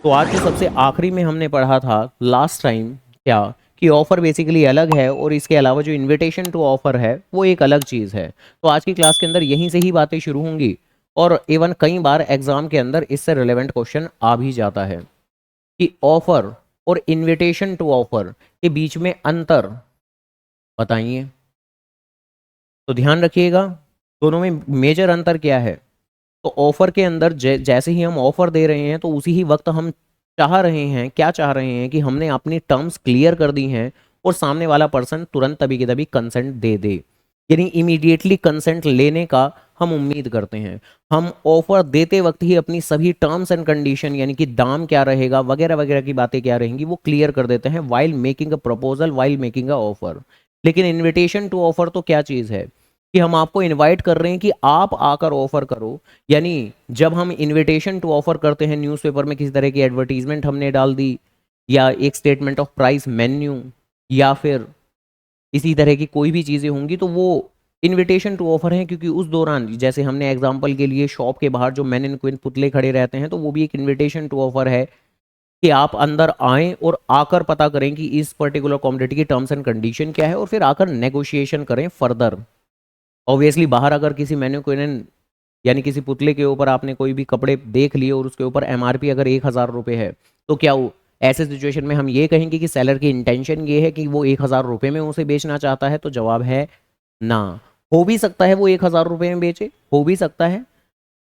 तो आज जो सबसे आखिरी में हमने पढ़ा था लास्ट टाइम, क्या कि ऑफ़र बेसिकली अलग है और इसके अलावा जो इनविटेशन टू ऑफ़र है वो एक अलग चीज़ है। तो आज की क्लास के अंदर यहीं से ही बातें शुरू होंगी और इवन कई बार एग्ज़ाम के अंदर इससे रिलेवेंट क्वेश्चन आ भी जाता है कि ऑफ़र और इनविटेशन टू ऑफ़र के बीच में अंतर बताइए। तो ध्यान रखिएगा, दोनों में मेजर अंतर क्या है। तो ऑफर के अंदर जैसे ही हम ऑफर दे रहे हैं तो उसी ही वक्त हम चाह रहे हैं, क्या चाह रहे हैं कि हमने अपनी टर्म्स क्लियर कर दी हैं और सामने वाला पर्सन तुरंत तभी के तभी कंसेंट दे दे, यानी इमीडिएटली कंसेंट लेने का हम उम्मीद करते हैं। हम ऑफर देते वक्त ही अपनी सभी टर्म्स एंड कंडीशन यानी कि दाम क्या रहेगा वगैरह वगैरह की बातें क्या रहेंगी वो क्लियर कर देते हैं while making a proposal, while making a offer. लेकिन इनविटेशन टू ऑफर तो क्या चीज़ है कि हम आपको इनवाइट कर रहे हैं कि आप आकर ऑफर करो। यानी जब हम इनविटेशन टू ऑफर करते हैं, न्यूज़पेपर में किसी तरह की एडवर्टीजमेंट हमने डाल दी या एक स्टेटमेंट ऑफ प्राइस मेन्यू या फिर इसी तरह की कोई भी चीज़ें होंगी तो वो इनविटेशन टू ऑफर है, क्योंकि उस दौरान जैसे हमने एग्जांपल के लिए शॉप के बाहर जो मैन एंड क्वीन पुतले खड़े रहते हैं तो वो भी एक इनविटेशन टू ऑफर है कि आप अंदर आएं और आकर पता करें कि इस पर्टिकुलर कमोडिटी की टर्म्स एंड कंडीशन क्या है और फिर आकर नेगोशिएशन करें फर्दर। ऑब्वियसली बाहर अगर किसी मेन्यू क्वीन यानी किसी पुतले के ऊपर आपने कोई भी कपड़े देख लिए और उसके ऊपर एमआरपी अगर 1,000 रुपये है तो क्या वो ऐसे सिचुएशन में हम ये कहेंगे कि सेलर की इंटेंशन ये है कि वो 1,000 रुपये में उसे बेचना चाहता है? तो जवाब है ना। हो भी सकता है वो 1,000 रुपये में बेचे, हो भी सकता है,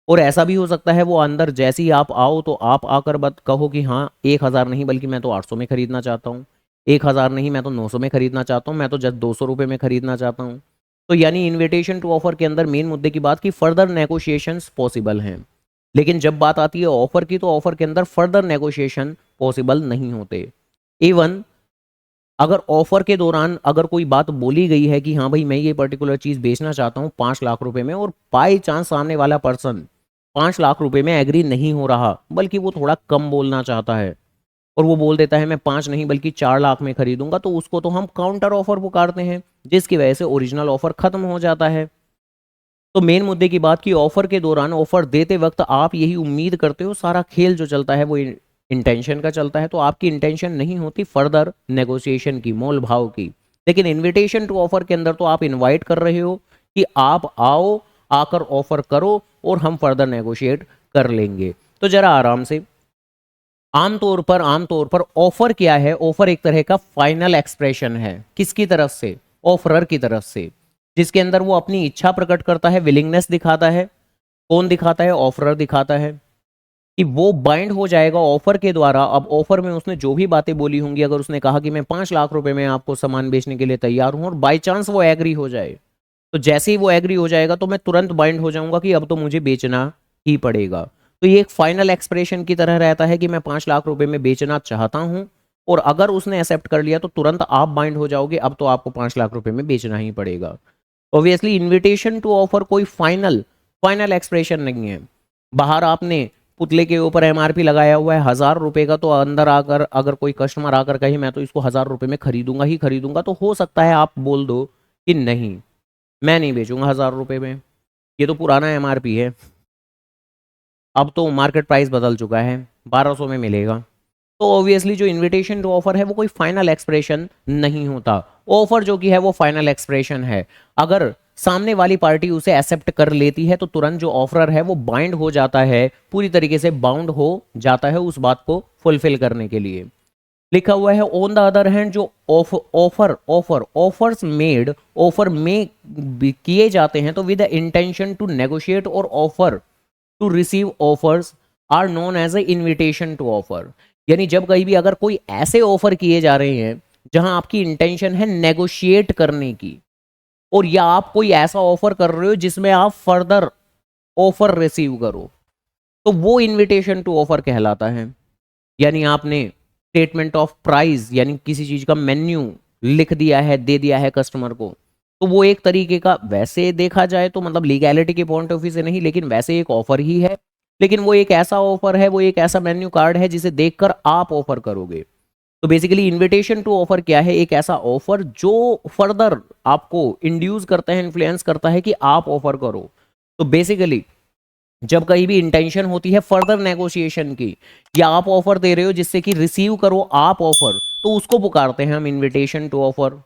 और ऐसा भी हो सकता है वो अंदर जैसे ही आप आओ तो आप आकर बत कहो कि हाँ 1,000 नहीं बल्कि मैं तो 800 में खरीदना चाहता हूँ, 1,000 नहीं मैं तो 900 में खरीदना चाहता हूँ, मैं तो जस्ट 200 रुपये में खरीदना चाहता हूँ। तो यानी इनविटेशन टू ऑफर के अंदर मेन मुद्दे की बात की फर्दर नेगोशिएशंस पॉसिबल हैं। लेकिन जब बात आती है ऑफर की तो ऑफर के अंदर फर्दर नेगोशिएशन पॉसिबल नहीं होते। इवन अगर ऑफर के दौरान अगर कोई बात बोली गई है कि हाँ भाई मैं ये पर्टिकुलर चीज़ बेचना चाहता हूँ 5 लाख रुपए में, और बाई चांस सामने वाला पर्सन 5 लाख रुपए में एग्री नहीं हो रहा बल्कि वो थोड़ा कम बोलना चाहता है और वो बोल देता है मैं 5 नहीं बल्कि 4 लाख में खरीदूंगा, तो उसको तो हम काउंटर ऑफर पुकारते हैं जिसकी वजह से ओरिजिनल ऑफर खत्म हो जाता है। तो मेन मुद्दे की बात की ऑफर के दौरान ऑफर देते वक्त आप यही उम्मीद करते हो, सारा खेल जो चलता है वो इंटेंशन का चलता है, तो आपकी इंटेंशन नहीं होती फर्दर नेगोशिएशन की, मोल भाव की। लेकिन इनविटेशन टू ऑफर के अंदर तो आप इनवाइट कर रहे हो कि आप आओ, आकर ऑफर करो और हम फर्दर नेगोशिएट कर लेंगे। तो जरा आराम से, आमतौर पर ऑफर क्या है? ऑफर एक तरह का फाइनल एक्सप्रेशन है, किसकी तरफ से? ऑफरर की तरफ से, जिसके अंदर वो अपनी इच्छा प्रकट करता है, विलिंगनेस दिखाता है। कौन दिखाता है? ऑफरर दिखाता है कि वो बाइंड हो जाएगा ऑफर के द्वारा। अब ऑफर में उसने जो भी बातें बोली होंगी, अगर उसने कहा कि मैं 5 लाख रुपए में आपको सामान बेचने के लिए तैयार हूं और बाई चांस वो एग्री हो जाए, तो जैसे ही वो एग्री हो जाएगा तो मैं तुरंत बाइंड हो जाऊंगा कि अब तो मुझे बेचना ही पड़ेगा। तो ये एक फाइनल एक्सप्रेशन की तरह रहता है कि मैं 5 लाख रुपए में बेचना चाहता हूं, और अगर उसने एक्सेप्ट कर लिया तो तुरंत आप बाइंड हो जाओगे, अब तो आपको 5 लाख रुपए में बेचना ही पड़ेगा। ऑब्वियसली इनविटेशन टू ऑफर कोई फाइनल फाइनल एक्सप्रेशन नहीं है। बाहर आपने पुतले के ऊपर एमआरपी लगाया हुआ है 1,000 रुपए का, तो अंदर आकर अगर कोई कस्टमर आकर कहे मैं तो इसको 1,000 रुपए में खरीदूंगा ही खरीदूंगा, तो हो सकता है आप बोल दो कि नहीं, मैं नहीं बेचूंगा 1,000 रुपए में, ये तो पुराना एमआरपी है, अब तो मार्केट प्राइस बदल चुका है, 1,200 में मिलेगा। तो ऑब्वियसली जो इनविटेशन टू ऑफर है वो कोई फाइनल एक्सप्रेशन नहीं होता। ऑफर जो कि है वो फाइनल एक्सप्रेशन है। अगर सामने वाली पार्टी उसे एक्सेप्ट कर लेती है तो तुरंत जो ऑफरर है वो बाइंड हो जाता है, पूरी तरीके से बाउंड हो जाता है उस बात को फुलफिल करने के लिए। लिखा हुआ है ऑन द अदर हैंड जो ऑफर्स मेड, ऑफर में किए जाते हैं तो with the intention to negotiate और offer to receive offers are known as a invitation to offer. यानी जब कहीं भी अगर कोई ऐसे ऑफर किए जा रहे हैं जहां आपकी इंटेंशन है नेगोशिएट करने की, और या आप कोई ऐसा ऑफर कर रहे हो जिसमें आप फर्दर ऑफर रिसीव करो, तो वो इन्विटेशन टू ऑफर कहलाता है। यानी आपने स्टेटमेंट ऑफ प्राइस यानी किसी चीज का मेन्यू लिख दिया है, दे दिया है कस्टमर को, तो वो एक तरीके का, वैसे देखा जाए तो मतलब लीगैलिटी के पॉइंट ऑफ व्यू से नहीं, लेकिन वैसे एक ऑफर ही है। लेकिन वो एक ऐसा ऑफर है, वो एक ऐसा मेन्यू कार्ड है जिसे देखकर आप ऑफर करोगे। तो बेसिकली इनविटेशन टू ऑफर क्या है? एक ऐसा ऑफर जो फर्दर आपको इंड्यूस करता है, इन्फ्लुएंस करता है कि आप ऑफर करो। तो बेसिकली जब कहीं भी इंटेंशन होती है फर्दर नेगोशिएशन की, या आप ऑफर दे रहे हो जिससे कि रिसीव करो आप ऑफर, तो उसको पुकारते हैं हम इनविटेशन टू ऑफर।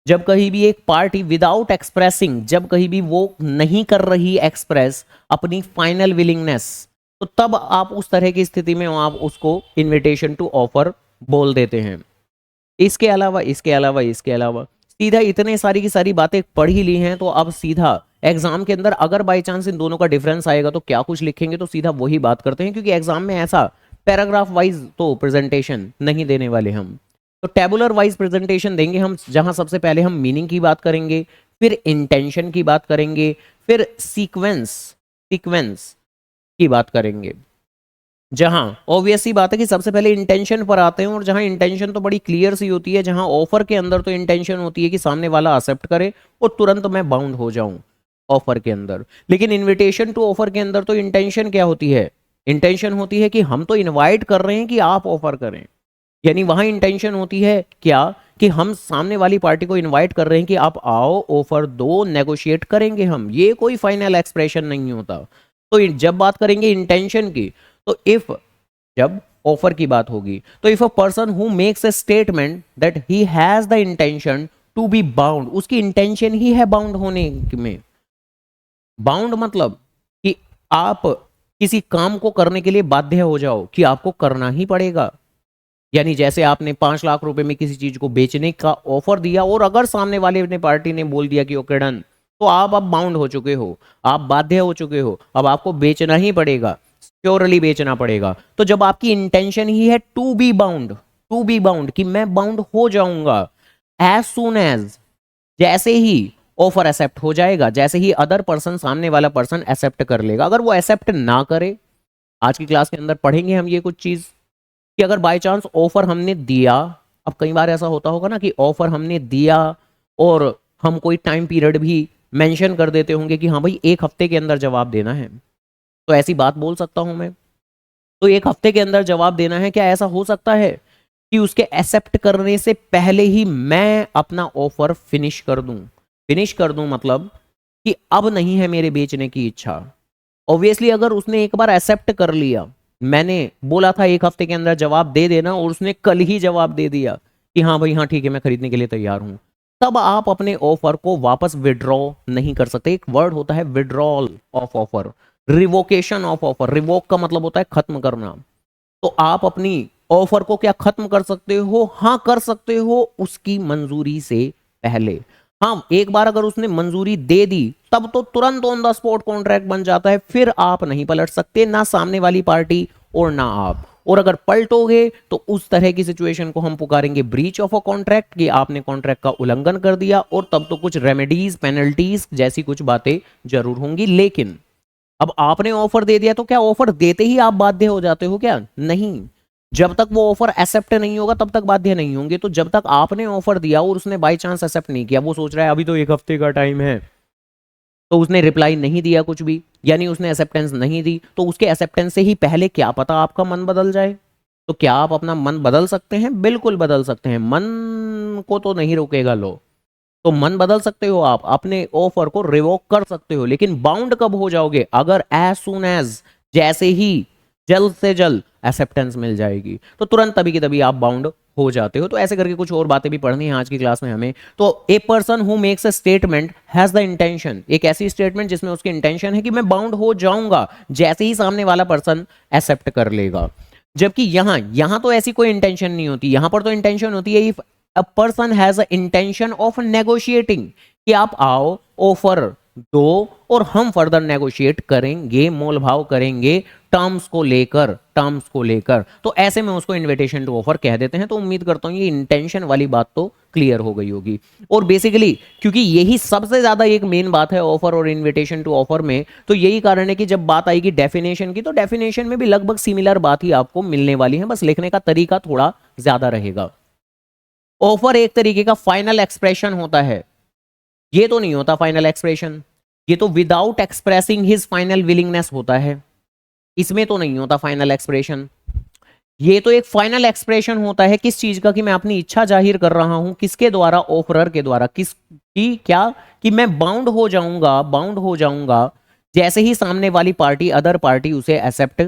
जब कहीं भी एक पार्टी विदाउट एक्सप्रेसिंग, जब कहीं भी वो नहीं कर रही एक्सप्रेस अपनी फाइनल विलिंगनेस, तो तब आप उस तरह की स्थिति में आप उसको इनविटेशन टू ऑफर बोल देते हैं। इसके अलावा इसके अलावा इसके अलावा सीधा इतने सारी की सारी बातें पढ़ ही ली हैं, तो अब सीधा एग्जाम के अंदर अगर बाई चांस इन दोनों का डिफरेंस आएगा तो क्या कुछ लिखेंगे, तो सीधा वही बात करते हैं, क्योंकि एग्जाम में ऐसा पैराग्राफ वाइज तो प्रेजेंटेशन नहीं देने वाले हम। तो टेबुलर वाइज प्रेजेंटेशन देंगे हम, जहां सबसे पहले हम मीनिंग की बात करेंगे, फिर इंटेंशन की बात करेंगे, फिर सीक्वेंस सीक्वेंस की बात करेंगे। जहां ऑब्वियस सी बात है कि सबसे पहले इंटेंशन पर आते हैं, और जहां इंटेंशन तो बड़ी क्लियर सी होती है, जहां ऑफर के अंदर तो इंटेंशन होती है कि सामने वाला एक्सेप्ट करे और तुरंत मैं बाउंड हो जाऊं ऑफर के अंदर। लेकिन इनविटेशन टू ऑफर के अंदर तो इंटेंशन क्या होती है, इंटेंशन होती है कि हम तो इनवाइट कर रहे हैं कि आप ऑफर करें। यानी वहां इंटेंशन होती है क्या, कि हम सामने वाली पार्टी को इनवाइट कर रहे हैं कि आप आओ, ऑफर दो, नेगोशिएट करेंगे हम। ये कोई फाइनल एक्सप्रेशन नहीं होता। तो जब बात करेंगे इंटेंशन की, तो इफ, जब ऑफर की बात होगी, तो if a person who makes a statement that he has the intention to be bound, उसकी इंटेंशन ही है बाउंड होने में। बाउंड मतलब कि आप किसी काम को करने के लिए बाध्य हो जाओ कि आपको करना ही पड़ेगा। यानी जैसे आपने 5 लाख रुपए में किसी चीज को बेचने का ऑफर दिया, और अगर सामने वाले ने पार्टी ने बोल दिया कि ओके डन, तो आप अब बाउंड हो चुके हो, आप बाध्य हो चुके हो, अब आपको बेचना ही पड़ेगा, श्योरली बेचना पड़ेगा। तो जब आपकी इंटेंशन ही है to be bound, to be bound कि मैं बाउंड हो जाऊंगा एज सुन एज, जैसे ही ऑफर एक्सेप्ट हो जाएगा, जैसे ही अदर पर्सन, सामने वाला पर्सन एक्सेप्ट कर लेगा। अगर वो एक्सेप्ट ना करे, आज की क्लास के अंदर पढ़ेंगे हम ये कुछ चीज, कि अगर बाय चांस ऑफर हमने दिया, अब कई बार ऐसा होता होगा ना कि ऑफर हमने दिया और हम कोई टाइम पीरियड भी मेंशन कर देते होंगे कि हाँ भाई 1 हफ्ते के अंदर जवाब देना है, तो ऐसी बात बोल सकता हूं मैं, तो 1 हफ्ते के अंदर जवाब देना है। क्या ऐसा हो सकता है कि उसके एक्सेप्ट करने से पहले ही मैं अपना ऑफर फिनिश कर दूं? फिनिश कर दूं मतलब कि अब नहीं है मेरे बेचने की इच्छा। ऑब्वियसली अगर उसने एक बार एक्सेप्ट कर लिया, मैंने बोला था 1 हफ्ते के अंदर जवाब दे देना, और उसने कल ही जवाब दे दिया कि हाँ भाई हाँ ठीक है मैं खरीदने के लिए तैयार हूं, तब आप अपने ऑफर को वापस विड्रॉ नहीं कर सकते। एक वर्ड होता है withdrawal of offer, revocation of offer. Revoke का मतलब होता है खत्म करना। तो आप अपनी ऑफर को क्या खत्म कर सकते हो? हाँ कर सकते हो, उसकी मंजूरी से पहले। हाँ, एक बार अगर उसने मंजूरी दे दी, तब तो तुरंत ऑन द स्पॉट कॉन्ट्रैक्ट बन जाता है, फिर आप नहीं पलट सकते, ना सामने वाली पार्टी और ना आप। और अगर पलटोगे तो उस तरह की सिचुएशन को हम पुकारेंगे ब्रीच ऑफ अ कॉन्ट्रैक्ट, कि आपने कॉन्ट्रैक्ट का उल्लंघन कर दिया, और तब तो कुछ रेमेडीज, पेनल्टीज जैसी कुछ बातें जरूर होंगी। लेकिन अब आपने ऑफर दे दिया, तो क्या ऑफर देते ही आप बाध्य हो जाते हो? क्या नहीं, जब तक वो ऑफर एक्सेप्ट नहीं होगा तब तक बाध्य नहीं होंगे। तो जब तक आपने ऑफर दिया और उसने बाई चांस एक्सेप्ट नहीं किया, वो सोच रहा है अभी तो 1 हफ्ते का टाइम है, तो उसने रिप्लाई नहीं दिया कुछ भी, यानी उसने एक्सेप्टेंस नहीं दी, तो उसके एक्सेप्टेंस से ही पहले क्या पता आपका मन बदल जाए। तो क्या आप अपना मन बदल सकते हैं? बिल्कुल बदल सकते हैं, मन को तो नहीं रोकेगा लो। तो मन बदल सकते हो, आप अपने ऑफर को रिवोक कर सकते हो, लेकिन बाउंड कब हो जाओगे? अगर एज सुन एज, जैसे ही जल्द से जल्द एक्सेप्टेंस मिल जाएगी, तो तुरंत तभी की तभी आप बाउंड हो जाते हो। तो ऐसे करके कुछ और बातें भी पढ़नी है आज की क्लास में हमें। तो a person who makes a statement has the intention, एक ऐसी स्टेटमेंट जिसमें उसकी इंटेंशन है कि मैं बाउंड हो जाऊंगा जैसे ही सामने वाला पर्सन एक्सेप्ट कर लेगा। जबकि यहां यहां तो ऐसी कोई इंटेंशन नहीं होती, यहां पर तो इंटेंशन होती है if a person has a intention of negotiating, कि आप आओ, ऑफर दो, और हम फर्दर नेगोशिएट करेंगे, मोल भाव करेंगे टर्म्स को लेकर, टर्म्स को लेकर। तो ऐसे में उसको इनविटेशन टू ऑफर कह देते हैं। तो उम्मीद करता हूं ये इंटेंशन वाली बात तो क्लियर हो गई होगी। और बेसिकली क्योंकि यही सबसे ज्यादा एक मेन बात है ऑफर और इनविटेशन टू ऑफर में, तो यही कारण है कि जब बात आएगी डेफिनेशन की, तो डेफिनेशन में भी लगभग सिमिलर बात ही आपको मिलने वाली है, बस लिखने का तरीका थोड़ा ज्यादा रहेगा। ऑफर एक तरीके का फाइनल एक्सप्रेशन होता है, ये तो नहीं होता फाइनल एक्सप्रेशन, ये तो without expressing his final willingness होता है, इसमें तो नहीं होता फाइनल एक्सप्रेशन। ये तो एक फाइनल एक्सप्रेशन होता है किस चीज का? कि मैं अपनी इच्छा जाहिर कर रहा हूं, किसके द्वारा? ऑफरर के द्वारा। किस की? क्या? कि मैं बाउंड हो जाऊंगा, बाउंड हो जाऊंगा जैसे ही सामने वाली पार्टी, अदर पार्टी उसे एक्सेप्ट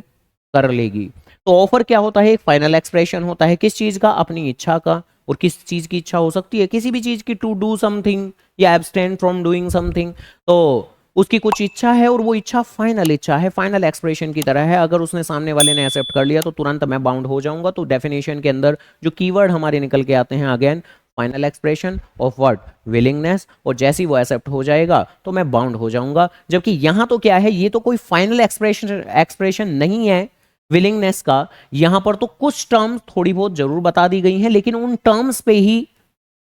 कर लेगी। तो ऑफर क्या होता है? एक फाइनल एक्सप्रेशन होता है किस चीज का? अपनी इच्छा का। और किस चीज की इच्छा हो सकती है? किसी भी चीज की, टू डू समथिंग या एब्सटेन फ्रॉम डूइंग समथिंग। तो उसकी कुछ इच्छा है और वो इच्छा फाइनल इच्छा है, फाइनल एक्सप्रेशन की तरह है। अगर उसने, सामने वाले ने एक्सेप्ट कर लिया तो तुरंत मैं बाउंड हो जाऊंगा। तो डेफिनेशन के अंदर जो कीवर्ड हमारे निकल के आते हैं, again final expression of what? Willingness. और जैसे ही वो एक्सेप्ट हो जाएगा तो मैं बाउंड हो जाऊंगा। जबकि यहां तो क्या है, ये तो कोई फाइनल एक्सप्रेशन नहीं है विलिंगनेस का। यहां पर तो कुछ टर्म्स थोड़ी बहुत जरूर बता दी गई हैं, लेकिन उन टर्म्स पे ही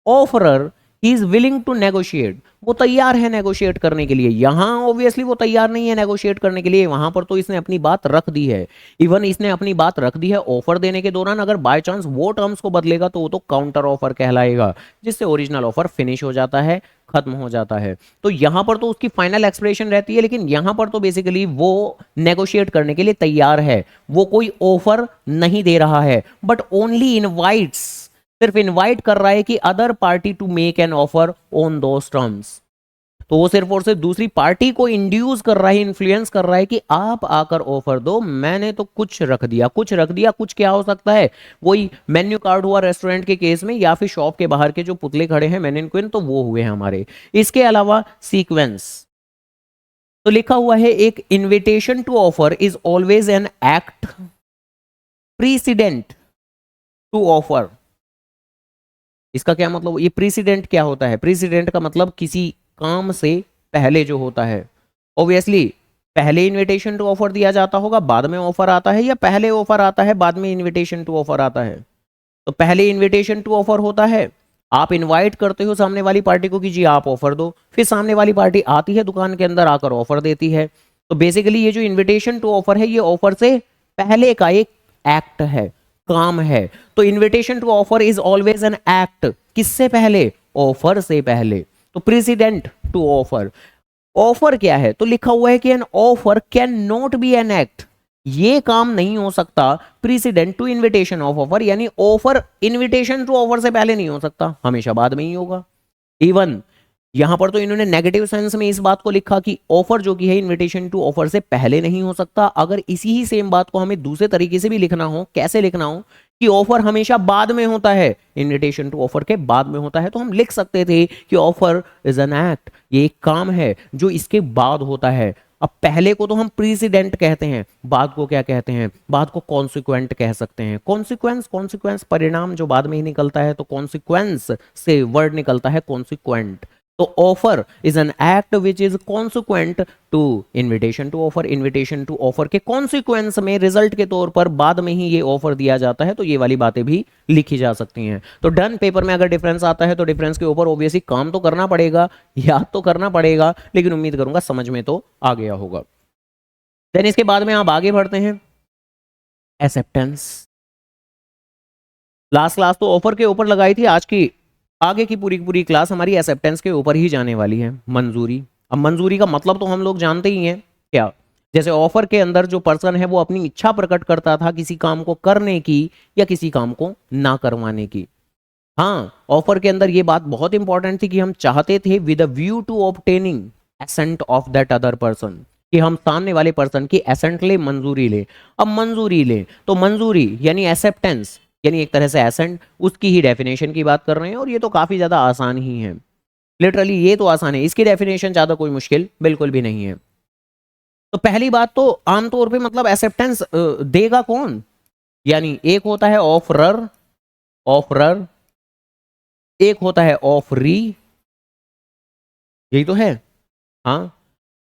offerer is willing to negotiate, वो तैयार है नेगोशिएट करने के लिए। यहां ऑब्वियसली वो तैयार नहीं है नेगोशिएट करने के लिए, वहां पर तो इसने अपनी बात रख दी है। इवन इसने अपनी बात रख दी है ऑफर देने के दौरान। अगर बाय चांस वो टर्म्स को बदलेगा तो वो तो काउंटर ऑफर कहलाएगा, जिससे ओरिजिनल ऑफर फिनिश हो जाता है, खत्म हो जाता है। तो यहां पर तो उसकी फाइनल एक्सप्रेशन रहती है, लेकिन यहां पर तो बेसिकली वो नेगोशिएट करने के लिए तैयार है। वो कोई ऑफर नहीं दे रहा है, बट ओनली इनवाइट्स, सिर्फ इनवाइट कर रहा है कि other party to make an offer on those terms. तो वो सिर्फ और सिर्फ दूसरी पार्टी को इंड्यूस कर रहा है, इन्फ्लुएंस कर रहा है कि आप आकर ऑफर दो। मैंने तो कुछ रख दिया, कुछ रख दिया। कुछ क्या हो सकता है? वही मेन्यू कार्ड हुआ रेस्टोरेंट के केस में, या फिर शॉप के बाहर के जो पुतले खड़े हैं मैनिक्विन, तो वो हुए हैं हमारे। इसके अलावा सीक्वेंस तो लिखा हुआ है, एक invitation to offer is always an act precedent to offer. इसका क्या मतलब? ये प्रीसिडेंट क्या होता है? प्रीसिडेंट का मतलब किसी काम से पहले जो होता है। ऑब्वियसली पहले इनविटेशन टू ऑफर दिया जाता होगा, बाद में ऑफर आता है, या पहले ऑफर आता है बाद में इनविटेशन टू ऑफर आता है? तो पहले इनविटेशन टू ऑफर होता है, आप इनवाइट करते हो सामने वाली पार्टी को कि जी आप ऑफर दो, फिर सामने वाली पार्टी आती है दुकान के अंदर, आकर ऑफर देती है। तो बेसिकली ये जो इनविटेशन टू ऑफर है, ये ऑफर से पहले का एक एक्ट है, काम है। तो invitation to offer is always an act, किससे पहले? ऑफर से पहले। तो प्रेसिडेंट टू ऑफर। ऑफर क्या है? तो लिखा हुआ है कि an offer can not B an act, ये काम नहीं हो सकता precedent to invitation of offer, यानी ऑफर इनविटेशन टू ऑफर से पहले नहीं हो सकता, हमेशा बाद में ही होगा। इवन यहां पर तो इन्होंने नेगेटिव सेंस में इस बात को लिखा कि ऑफर जो कि है इनविटेशन टू ऑफर से पहले नहीं हो सकता। अगर इसी ही सेम बात को हमें दूसरे तरीके से भी लिखना हो, कैसे लिखना हो कि ऑफर हमेशा बाद में होता है, इनविटेशन टू ऑफर के बाद में होता है, तो हम लिख सकते थे कि ऑफर इज एन एक्ट, ये एक काम है जो इसके बाद होता है। अब पहले को तो हम प्रीसिडेंट कहते हैं, बाद को क्या कहते हैं? बाद को कॉन्सिक्वेंट कह सकते हैं। कॉन्सिक्वेंस, कॉन्सिक्वेंस परिणाम जो बाद में ही निकलता है, तो कॉन्सिक्वेंस से वर्ड निकलता है कॉन्सिक्वेंट। तो offer is an act which is consequent to invitation to offer. Invitation to offer के कॉन्सिक्वेंस में, रिजल्ट के तौर पर बाद में ही ये ऑफर दिया जाता है। तो ये वाली बातें भी लिखी जा सकती हैं। तो डन पेपर में अगर डिफरेंस आता है तो डिफरेंस के ऊपर ऑब्वियसली काम तो करना पड़ेगा, याद तो करना पड़ेगा, लेकिन उम्मीद करूंगा समझ में तो आ गया होगा। देन इसके बाद में आप आगे बढ़ते हैं, एक्सेप्टेंस। लास्ट क्लास तो ऑफर के ऊपर लगाई थी, आज की आगे की पूरी पूरी क्लास हमारी एक्सेप्टेंस के ऊपर ही जाने वाली है, मंजूरी। अब मंजूरी का मतलब तो हम लोग जानते ही हैं क्या। जैसे ऑफर के अंदर जो पर्सन है वो अपनी इच्छा प्रकट करता था किसी काम को करने की या किसी काम को ना करवाने की। हाँ, ऑफर के अंदर ये बात बहुत इंपॉर्टेंट थी कि हम चाहते थे with a view to obtaining assent of that other person, कि हम सामने वाले पर्सन की एसेंट ले, मंजूरी ले। अब मंजूरी ले तो मंजूरी यानी एक्सेप्टेंस, यानी एक तरह से एसेंट, उसकी ही डेफिनेशन की बात कर रहे हैं। और ये तो काफी ज्यादा आसान ही है, लिटरली ये तो आसान है, इसकी डेफिनेशन ज्यादा कोई मुश्किल बिल्कुल भी नहीं है। तो पहली बात तो आमतौर पे मतलब एक्सेप्टेंस देगा कौन? यानी एक होता है ऑफरर, ऑफरर, एक होता है ऑफरी, यही तो है। हाँ,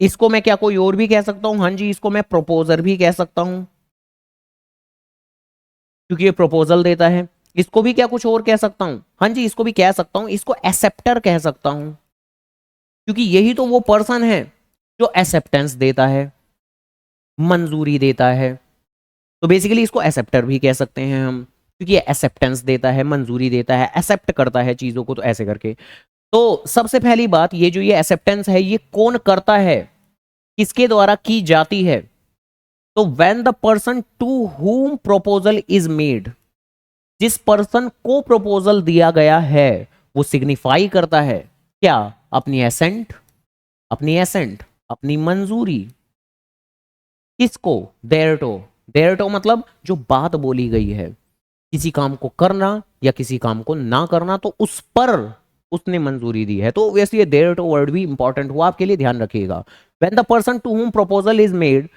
इसको मैं क्या कोई और भी कह सकता हूं? हाँ जी, इसको मैं प्रोपोजर भी कह सकता हूं, क्योंकि ये प्रपोजल देता है। इसको भी क्या कुछ और कह सकता हूं? हाँ जी, इसको भी कह सकता हूं, इसको एक्सेप्टर कह सकता हूं, क्योंकि यही तो वो पर्सन है जो एक्सेप्टेंस देता है, मंजूरी देता है। तो बेसिकली इसको एक्सेप्टर भी कह सकते हैं हम, क्योंकि ये एक्सेप्टेंस देता है, मंजूरी देता है, एक्सेप्ट करता है चीजों को, तो ऐसे करके। तो सबसे पहली बात, ये जो ये एक्सेप्टेंस है ये कौन करता है, किसके द्वारा की जाती है? तो when the person to whom proposal is made, जिस पर्सन को प्रपोजल दिया गया है वो सिग्निफाई करता है क्या? अपनी एसेंट, अपनी एसेंट, अपनी मंजूरी, किसको? देयरटो। देयरटो मतलब जो बात बोली गई है, किसी काम को करना या किसी काम को ना करना, तो उस पर उसने मंजूरी दी है। तो वैसे ये देयरटो वर्ड भी इंपॉर्टेंट हुआ आपके लिए, ध्यान रखिएगा। When the person to whom proposal is made,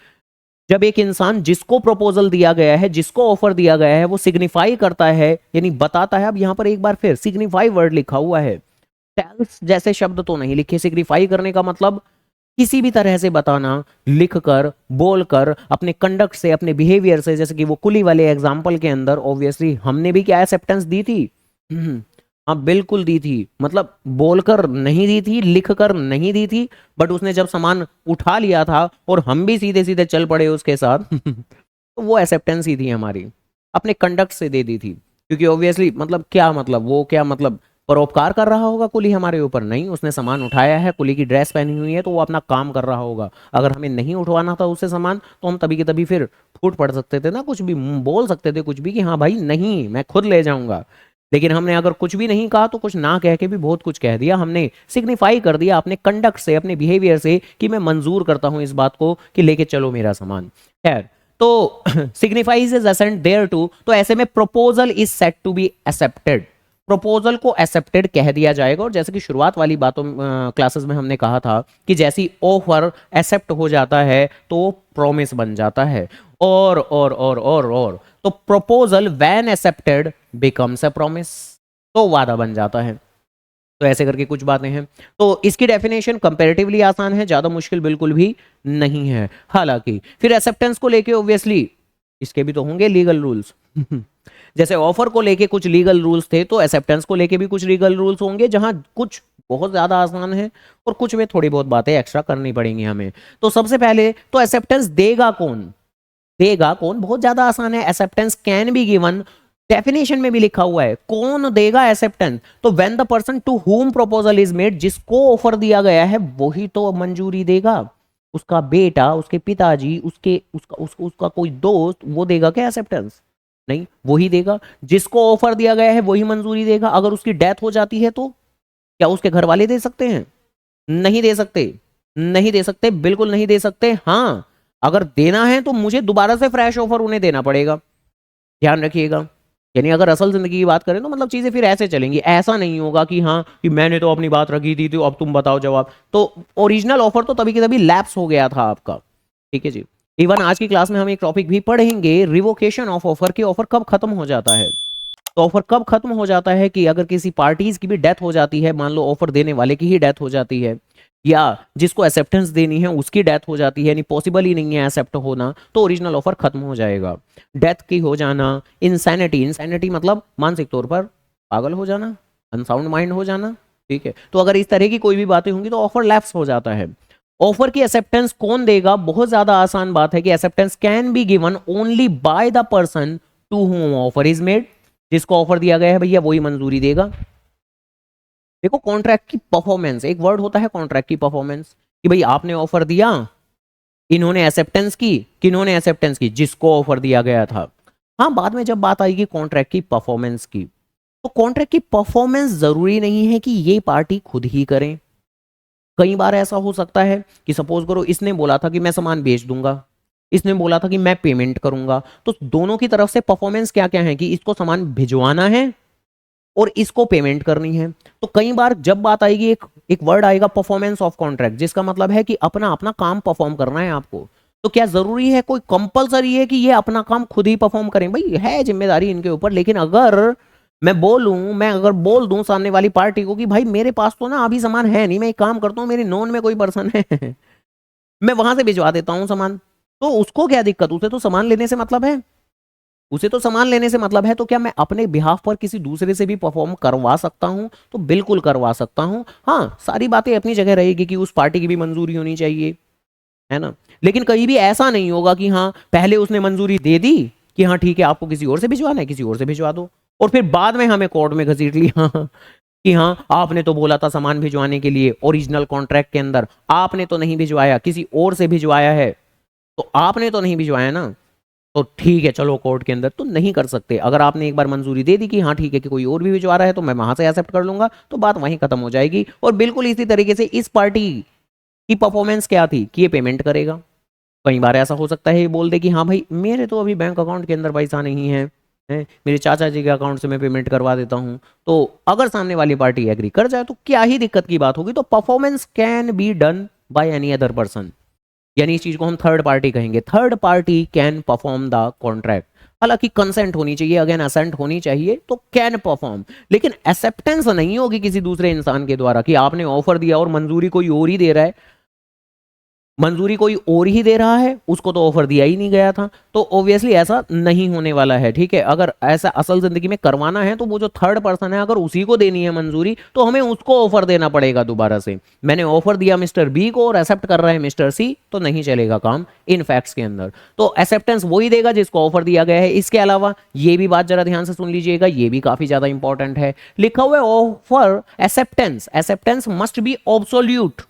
जब एक इंसान जिसको प्रपोजल दिया गया है, जिसको ऑफर दिया गया है, वो सिग्निफाई करता है, यानी बताता है। अब यहां पर एक बार फिर सिग्निफाई वर्ड लिखा हुआ है, टेल्स जैसे शब्द तो नहीं लिखे। सिग्निफाई करने का मतलब किसी भी तरह से बताना, लिखकर, बोलकर, अपने कंडक्ट से, अपने बिहेवियर से। जैसे कि वो कुली वाले एग्जांपल के अंदर ऑब्वियसली हमने भी क्या एक्सेप्टेंस दी थी। हाँ बिल्कुल दी थी, मतलब बोलकर नहीं दी थी, लिखकर नहीं दी थी, बट उसने जब सामान उठा लिया था और हम भी सीधे सीधे चल पड़े उसके साथ तो वो एक्सेप्टेंस ही थी हमारी, अपने कंडक्ट से दे दी थी। क्योंकि ऑब्वियसली मतलब क्या, मतलब वो क्या, मतलब परोपकार कर रहा होगा कुली हमारे ऊपर? नहीं, उसने सामान उठाया है, कुली की ड्रेस पहनी हुई है, तो वो अपना काम कर रहा होगा। अगर हमें नहीं उठवाना था उससे सामान, तो हम तभी के तभी फिर फूट पड़ सकते थे ना, कुछ भी बोल सकते थे, कुछ भी, कि हाँ भाई नहीं मैं खुद ले जाऊंगा। लेकिन हमने अगर कुछ भी नहीं कहा, तो कुछ ना कह के भी बहुत कुछ कह दिया। हमने सिग्निफाई कर दिया अपने कंडक्ट से, अपने बिहेवियर से, कि मैं मंजूर करता हूं इस बात को कि लेके चलो मेरा सामान। खैर, तो signifies is assent thereto, तो ऐसे में proposal is set to be accepted, proposal को एक्सेप्टेड कह दिया जाएगा। और जैसे कि शुरुआत वाली बातों क्लासेस में हमने कहा था कि जैसी ऑफर एक्सेप्ट हो जाता है तो प्रॉमिस बन जाता है। और तो proposal when accepted becomes a promise, तो वादा बन जाता है। तो ऐसे करके कुछ बातें हैं। तो इसकी डेफिनेशन कंपैरेटिवली आसान है, ज्यादा मुश्किल बिल्कुल भी नहीं है। हालांकि फिर एक्सेप्टेंस को लेके ऑब्वियसली इसके भी तो होंगे लीगल रूल्स जैसे ऑफर को लेके कुछ लीगल रूल्स थे, तो एक्सेप्टेंस को लेके भी कुछ लीगल रूल्स होंगे, जहां कुछ बहुत ज्यादा आसान है और कुछ में थोड़ी बहुत बातें एक्स्ट्रा करनी पड़ेंगी हमें। तो सबसे पहले तो एक्सेप्टेंस देगा कौन? देगा कौन बहुत ज्यादा आसान है। Acceptance can be given, definition में भी लिखा हुआ है कौन देगा एक्सेप्टेंस। तो when the person to whom proposal is made, जिसको ऑफर दिया गया है वही तो मंजूरी देगा। उसका बेटा, उसके पिताजी, उसके उसका उसका, उसका कोई दोस्त, वो देगा क्या एक्सेप्टेंस? नहीं, वही देगा। जिसको ऑफर दिया गया है वही मंजूरी देगा। अगर उसकी डेथ हो जाती है तो क्या उसके घर वाले दे सकते हैं? नहीं दे सकते, नहीं दे सकते, बिल्कुल नहीं दे सकते। हाँ, अगर देना है तो मुझे दोबारा से फ्रेश ऑफर उन्हें देना पड़ेगा, ध्यान रखिएगा। यानी अगर असल जिंदगी की बात करें तो मतलब चीजें फिर ऐसे चलेंगी। ऐसा नहीं होगा कि हाँ कि मैंने तो अपनी बात रखी थी तो अब तुम बताओ जवाब। तो ओरिजिनल ऑफर तो तभी के तभी लैप्स हो गया था आपका, ठीक है जी। इवन आज की क्लास में हम एक टॉपिक भी पढ़ेंगे, रिवोकेशन ऑफ ऑफर, की ऑफर कब खत्म हो जाता है। तो ऑफर कब खत्म हो जाता है कि अगर किसी पार्टीज की भी डेथ हो जाती है, मान लो ऑफर देने वाले की ही डेथ हो जाती है, या जिसको एक्सेप्टेंस देनी है उसकी डेथ हो जाती है, यानी पॉसिबल ही नहीं है एक्सेप्ट होना, तो ओरिजिनल ऑफर खत्म हो जाएगा। डेथ की हो जाना, इंसैनिटी, इंसैनिटी मतलब मानसिक तौर पर पागल हो जाना, अनसाउंड माइंड हो जाना, ठीक है। तो अगर इस तरह की कोई भी बातें होंगी तो ऑफर लैप्स हो जाता है। ऑफर की एक्सेप्टेंस कौन देगा? बहुत ज्यादा आसान बात है कि acceptance can be given only by the person to whom offer is made, जिसको ऑफर दिया गया है भैया वही मंजूरी देगा। देखो कॉन्ट्रैक्ट की परफॉर्मेंस, एक वर्ड होता है कॉन्ट्रैक्ट की परफॉर्मेंस, कि भाई आपने ऑफर दिया, इन्होंने एक्सेप्टेंस की, किन्होंने एक्सेप्टेंस की? जिसको ऑफर दिया गया था। हाँ, बाद में जब बात आएगी कॉन्ट्रैक्ट की परफॉर्मेंस की, तो कॉन्ट्रैक्ट की परफॉर्मेंस जरूरी नहीं है कि ये पार्टी खुद ही करें। कई बार ऐसा हो सकता है कि सपोज करो इसने बोला था कि मैं सामान बेच दूंगा, इसने बोला था कि मैं पेमेंट करूंगा, तो दोनों की तरफ से परफॉर्मेंस क्या क्या है कि इसको सामान भिजवाना है और इसको पेमेंट करनी है। तो कई बार जब बात आएगी, एक एक वर्ड आएगा परफॉर्मेंस ऑफ कॉन्ट्रैक्ट, जिसका मतलब है कि अपना अपना काम परफॉर्म करना है आपको। तो क्या जरूरी है, कोई कंपलसरी है कि ये अपना काम खुद ही परफॉर्म करें? भाई है जिम्मेदारी इनके ऊपर, लेकिन अगर मैं अगर बोल दूं सामने वाली पार्टी को कि भाई मेरे पास तो ना अभी सामान है नहीं, मैं एक काम करता हूं, मेरी नोन में कोई पर्सन है मैं वहां से भिजवा देता हूं सामान, तो उसको क्या दिक्कत? उसे तो सामान लेने से मतलब है, उसे तो सामान लेने से मतलब है। तो क्या मैं अपने बिहाफ पर किसी दूसरे से भी परफॉर्म करवा सकता हूं? तो बिल्कुल करवा सकता हूं। हाँ, सारी बातें अपनी जगह रहेगी कि उस पार्टी की भी मंजूरी होनी चाहिए, है ना। लेकिन कहीं भी ऐसा नहीं होगा कि हाँ पहले उसने मंजूरी दे दी कि हाँ ठीक है आपको किसी और से भिजवाना है, किसी और से भिजवा दो, और फिर बाद में हमें कोर्ट में घसीट लिया कि हाँ आपने तो बोला था सामान भिजवाने के लिए, ओरिजिनल कॉन्ट्रैक्ट के अंदर आपने तो नहीं भिजवाया, किसी और से भिजवाया है, तो आपने तो नहीं भिजवाया ना, तो ठीक है चलो कोर्ट के अंदर। तो नहीं कर सकते। अगर आपने एक बार मंजूरी दे दी कि हाँ ठीक है कि कोई और भी भिजवा रहा है तो मैं वहां से एक्सेप्ट कर लूंगा, तो बात वहीं खत्म हो जाएगी। और बिल्कुल इसी तरीके से इस पार्टी कि परफॉर्मेंस क्या थी कि ये पेमेंट करेगा। कई बार ऐसा हो सकता है ये बोल दे कि हाँ भाई मेरे तो अभी बैंक अकाउंट के अंदर पैसा नहीं है, मेरे चाचा जी के अकाउंट से मैं पेमेंट करवा देता हूँ। तो अगर सामने वाली पार्टी एग्री कर जाए तो क्या ही दिक्कत की बात होगी। तो performance can be done by any other person, यानी इस चीज को हम थर्ड पार्टी कहेंगे। Third party can perform the contract. हालांकि कंसेंट होनी चाहिए, अगेन असेंट होनी चाहिए, तो कैन परफॉर्म, लेकिन एक्सेप्टेंस नहीं होगी किसी दूसरे इंसान के द्वारा कि आपने ऑफर दिया और मंजूरी कोई और ही दे रहा है, मंजूरी कोई और ही दे रहा है, उसको तो ऑफर दिया ही नहीं गया था। तो ऑब्वियसली ऐसा नहीं होने वाला है, ठीक है। अगर ऐसा असल जिंदगी में करवाना है तो वो जो थर्ड पर्सन है अगर उसी को देनी है मंजूरी तो हमें उसको ऑफर देना पड़ेगा दोबारा से। मैंने ऑफर दिया मिस्टर बी को और एक्सेप्ट कर रहा है मिस्टर सी, तो नहीं चलेगा काम इन फैक्ट्स के अंदर। तो एक्सेप्टेंस वही देगा जिसको ऑफर दिया गया है। इसके अलावा ये भी बात जरा ध्यान से सुन लीजिएगा, ये भी काफी ज्यादा इंपॉर्टेंट है। लिखा हुआ है offer acceptance, acceptance must be absolute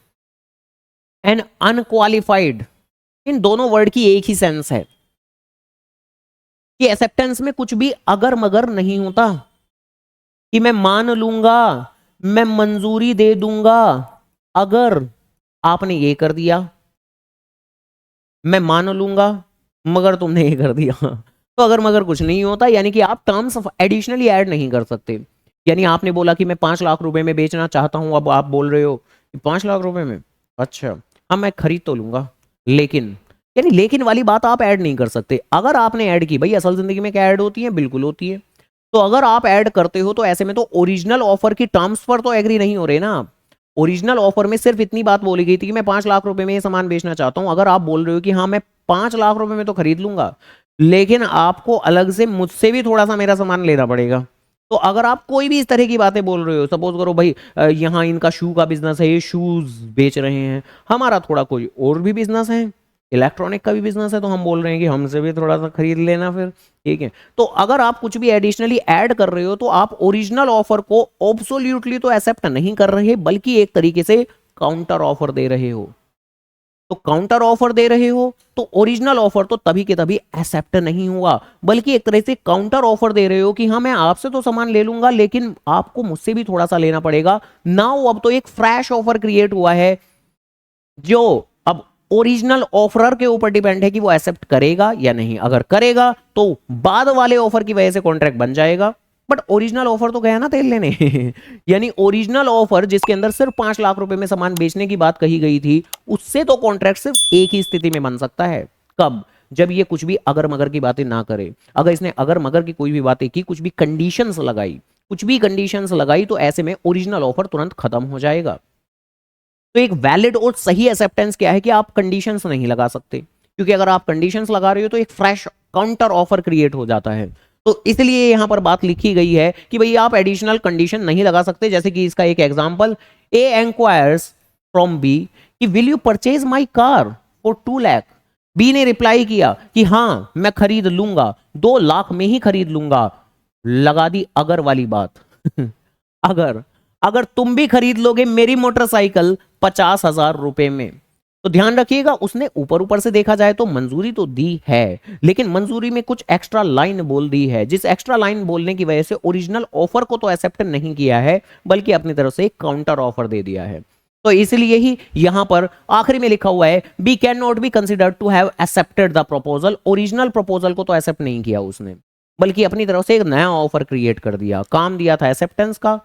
and unqualified. इन दोनों वर्ड की एक ही सेंस है कि एक्सेप्टेंस में कुछ भी अगर मगर नहीं होता कि मैं मान लूंगा, मैं मंजूरी दे दूंगा अगर आपने ये कर दिया, मैं मान लूंगा मगर तुमने ये कर दिया। तो अगर मगर कुछ नहीं होता, यानी कि आप टर्म्स एडिशनली ऐड नहीं कर सकते। यानी आपने बोला कि मैं 5 लाख रुपए में बेचना चाहता हूं, अब आप बोल रहे हो 5 लाख रुपए में, अच्छा हाँ मैं खरीद तो लूंगा, लेकिन, यानी लेकिन वाली बात आप ऐड नहीं कर सकते। अगर आपने ऐड की, भाई असल जिंदगी में क्या ऐड होती है, बिल्कुल होती है। तो अगर आप ऐड करते हो तो ऐसे में तो ओरिजिनल ऑफर की टर्म्स पर तो एग्री नहीं हो रहे ना आप। ओरिजिनल ऑफर में सिर्फ इतनी बात बोली गई थी कि मैं 5 लाख रुपए में ये सामान बेचना चाहता हूं। अगर आप बोल रहे हो कि हाँ मैं 5 लाख रुपए में तो खरीद लूंगा, लेकिन आपको अलग से मुझसे भी थोड़ा सा मेरा सामान लेना पड़ेगा। तो अगर आप कोई भी इस तरह की बातें बोल रहे हो, सपोज करो भाई यहाँ इनका शू का बिजनेस है, ये शूज बेच रहे हैं, हमारा थोड़ा कोई और भी बिजनेस है, इलेक्ट्रॉनिक का भी बिजनेस है, तो हम बोल रहे हैं कि हमसे भी थोड़ा सा खरीद लेना फिर, ठीक है। तो अगर आप कुछ भी एडिशनली ऐड कर रहे हो तो आप ओरिजिनल ऑफर को ऑब्सोल्यूटली तो एक्सेप्ट नहीं कर रहे, बल्कि एक तरीके से काउंटर ऑफर दे रहे हो। तो काउंटर ऑफर दे रहे हो तो ओरिजिनल ऑफर तो तभी के तभी एक्सेप्ट नहीं हुआ, बल्कि एक तरह से काउंटर ऑफर दे रहे हो कि हाँ मैं आपसे तो सामान ले लूंगा लेकिन आपको मुझसे भी थोड़ा सा लेना पड़ेगा। नाउ अब तो एक फ्रेश ऑफर क्रिएट हुआ है जो अब ओरिजिनल ऑफरर के ऊपर डिपेंड है कि वो एक्सेप्ट करेगा या नहीं। अगर करेगा तो बाद वाले ऑफर की वजह से कॉन्ट्रैक्ट बन जाएगा, बट ओरिजिनल ऑफर तो गया ना तेल लेने। यानी ओरिजिनल ऑफर जिसके अंदर सिर्फ 5 लाख रुपए में सामान बेचने की बात कही गई थी, उससे तो कॉन्ट्रैक्ट सिर्फ एक ही स्थिति में बन सकता है, कब, जब ये कुछ भी अगर मगर की बातें ना करे। अगर इसने अगर मगर की कोई भी बातें की, कुछ भी कंडीशंस लगाई, कुछ भी कंडीशंस लगाई, तो ऐसे में ओरिजिनल ऑफर तुरंत खत्म हो जाएगा। तो एक वैलिड और सही एक्सेप्टेंस क्या है कि आप कंडीशंस नहीं लगा सकते, क्योंकि अगर आप कंडीशंस लगा रहे हो तो एक फ्रेश काउंटर ऑफर क्रिएट हो जाता है। तो इसलिए यहां पर बात लिखी गई है कि भाई आप एडिशनल कंडीशन नहीं लगा सकते। जैसे कि इसका एक example, A enquires from B कि will you purchase my car for 2 lakh. B ने रिप्लाई किया कि हाँ मैं खरीद लूंगा, 2 लाख में ही खरीद लूंगा। लगा दी अगर वाली बात। अगर अगर तुम भी खरीद लोगे मेरी मोटरसाइकिल 50,000 रुपए में, तो ध्यान रखिएगा उसने ऊपर ऊपर से देखा जाए तो मंजूरी तो दी है, लेकिन मंजूरी में कुछ एक्स्ट्रा लाइन बोल दी है, जिस एक्स्ट्रा लाइन बोलने की वजह से ओरिजिनल ऑफर को तो एक्सेप्ट नहीं किया है, बल्कि अपनी तरफ से काउंटर ऑफर दे दिया है। तो इसलिए ही यहां पर आखिरी में लिखा हुआ है B can not be considered to have accepted the proposal. Original proposal को तो एक्सेप्ट नहीं किया उसने, बल्कि अपनी तरफ से एक नया ऑफर क्रिएट कर दिया। काम दिया था एक्सेप्टेंस का,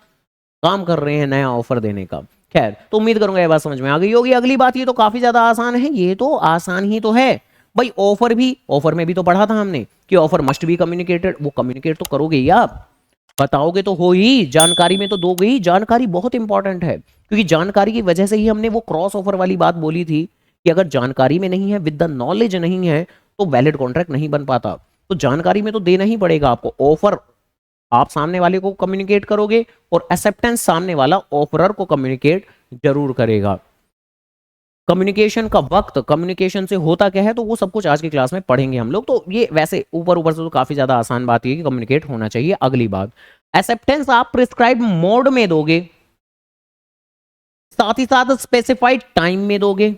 काम कर रहे हैं नया ऑफर देने का। खैर, तो उम्मीद करूंगा ये बात समझ में आ गई होगी। अगली बात, ये तो काफी ज्यादा आसान है, ये तो आसान ही तो है भाई। ऑफर में भी तो पढ़ा था हमने कि ऑफर मस्ट बी कम्युनिकेटेड। वो कम्युनिकेट तो करोगे ही, आप बताओगे तो हो ही, जानकारी में तो दोगे ही। जानकारी बहुत इंपॉर्टेंट है, क्योंकि जानकारी की वजह से ही हमने वो क्रॉस ऑफर वाली बात बोली थी कि अगर जानकारी में नहीं है, विद द नॉलेज नहीं है, तो वैलिड कॉन्ट्रैक्ट नहीं बन पाता। तो जानकारी में तो देना ही पड़ेगा आपको। ऑफर आप सामने वाले को कम्युनिकेट करोगे और एक्सेप्टेंस सामने वाला ऑफरर को कम्युनिकेट जरूर करेगा। कम्युनिकेशन का वक्त, कम्युनिकेशन से होता क्या है, तो वो सब कुछ आज की क्लास में पढ़ेंगे हम लोग। तो ये वैसे ऊपर ऊपर से तो काफी ज्यादा आसान बात है कि कम्युनिकेट होना चाहिए। अगली बात, एक्सेप्टेंस आप प्रिस्क्राइब मोड में दोगे, साथ ही साथ स्पेसिफाइड टाइम में दोगे।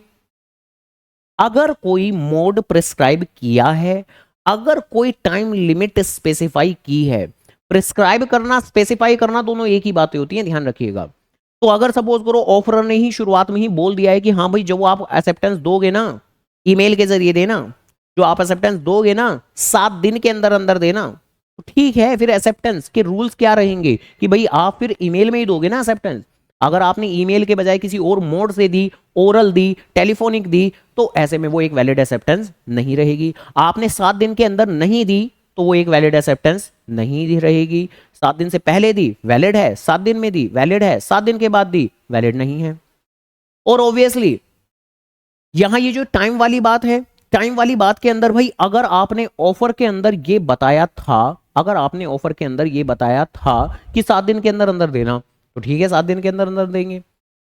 अगर कोई मोड प्रिस्क्राइब किया है, अगर कोई टाइम लिमिट स्पेसिफाई की है, प्रिस्क्राइब करना स्पेसिफाई करना दोनों एक ही बातें होती हैं, ध्यान रखिएगा। तो अगर सपोज करो ऑफरर ने ही शुरुआत में ही बोल दिया है कि हाँ भाई जो आप एक्सेप्टेंस दोगे ना, ईमेल के जरिए देना, जो आप एक्सेप्टेंस दोगे ना 7 दिन के अंदर अंदर देना, तो ठीक है, फिर एक्सेप्टेंस के रूल्स क्या रहेंगे कि भाई आप फिर ईमेल में ही दोगे ना एक्सेप्टेंस। अगर आपने ईमेल के बजाय किसी और मोड से दी, ओरल दी, टेलीफोनिक दी, तो ऐसे में वो एक वैलिड एक्सेप्टेंस नहीं रहेगी। आपने 7 दिन के अंदर नहीं दी तो वो एक वैलिड एक्सेप्टेंस नहीं रहेगी। 7 दिन से पहले दी वैलिड है, 7 दिन में दी वैलिड है, 7 दिन के बाद दी वैलिड नहीं है। और ऑब्वियसली यहां ये जो टाइम वाली बात है, टाइम वाली बात के अंदर भाई अगर आपने ऑफर के अंदर ये बताया था, अगर आपने ऑफर के अंदर ये बताया था कि 7 दिन के अंदर अंदर देना, तो ठीक है 7 दिन के अंदर अंदर देंगे।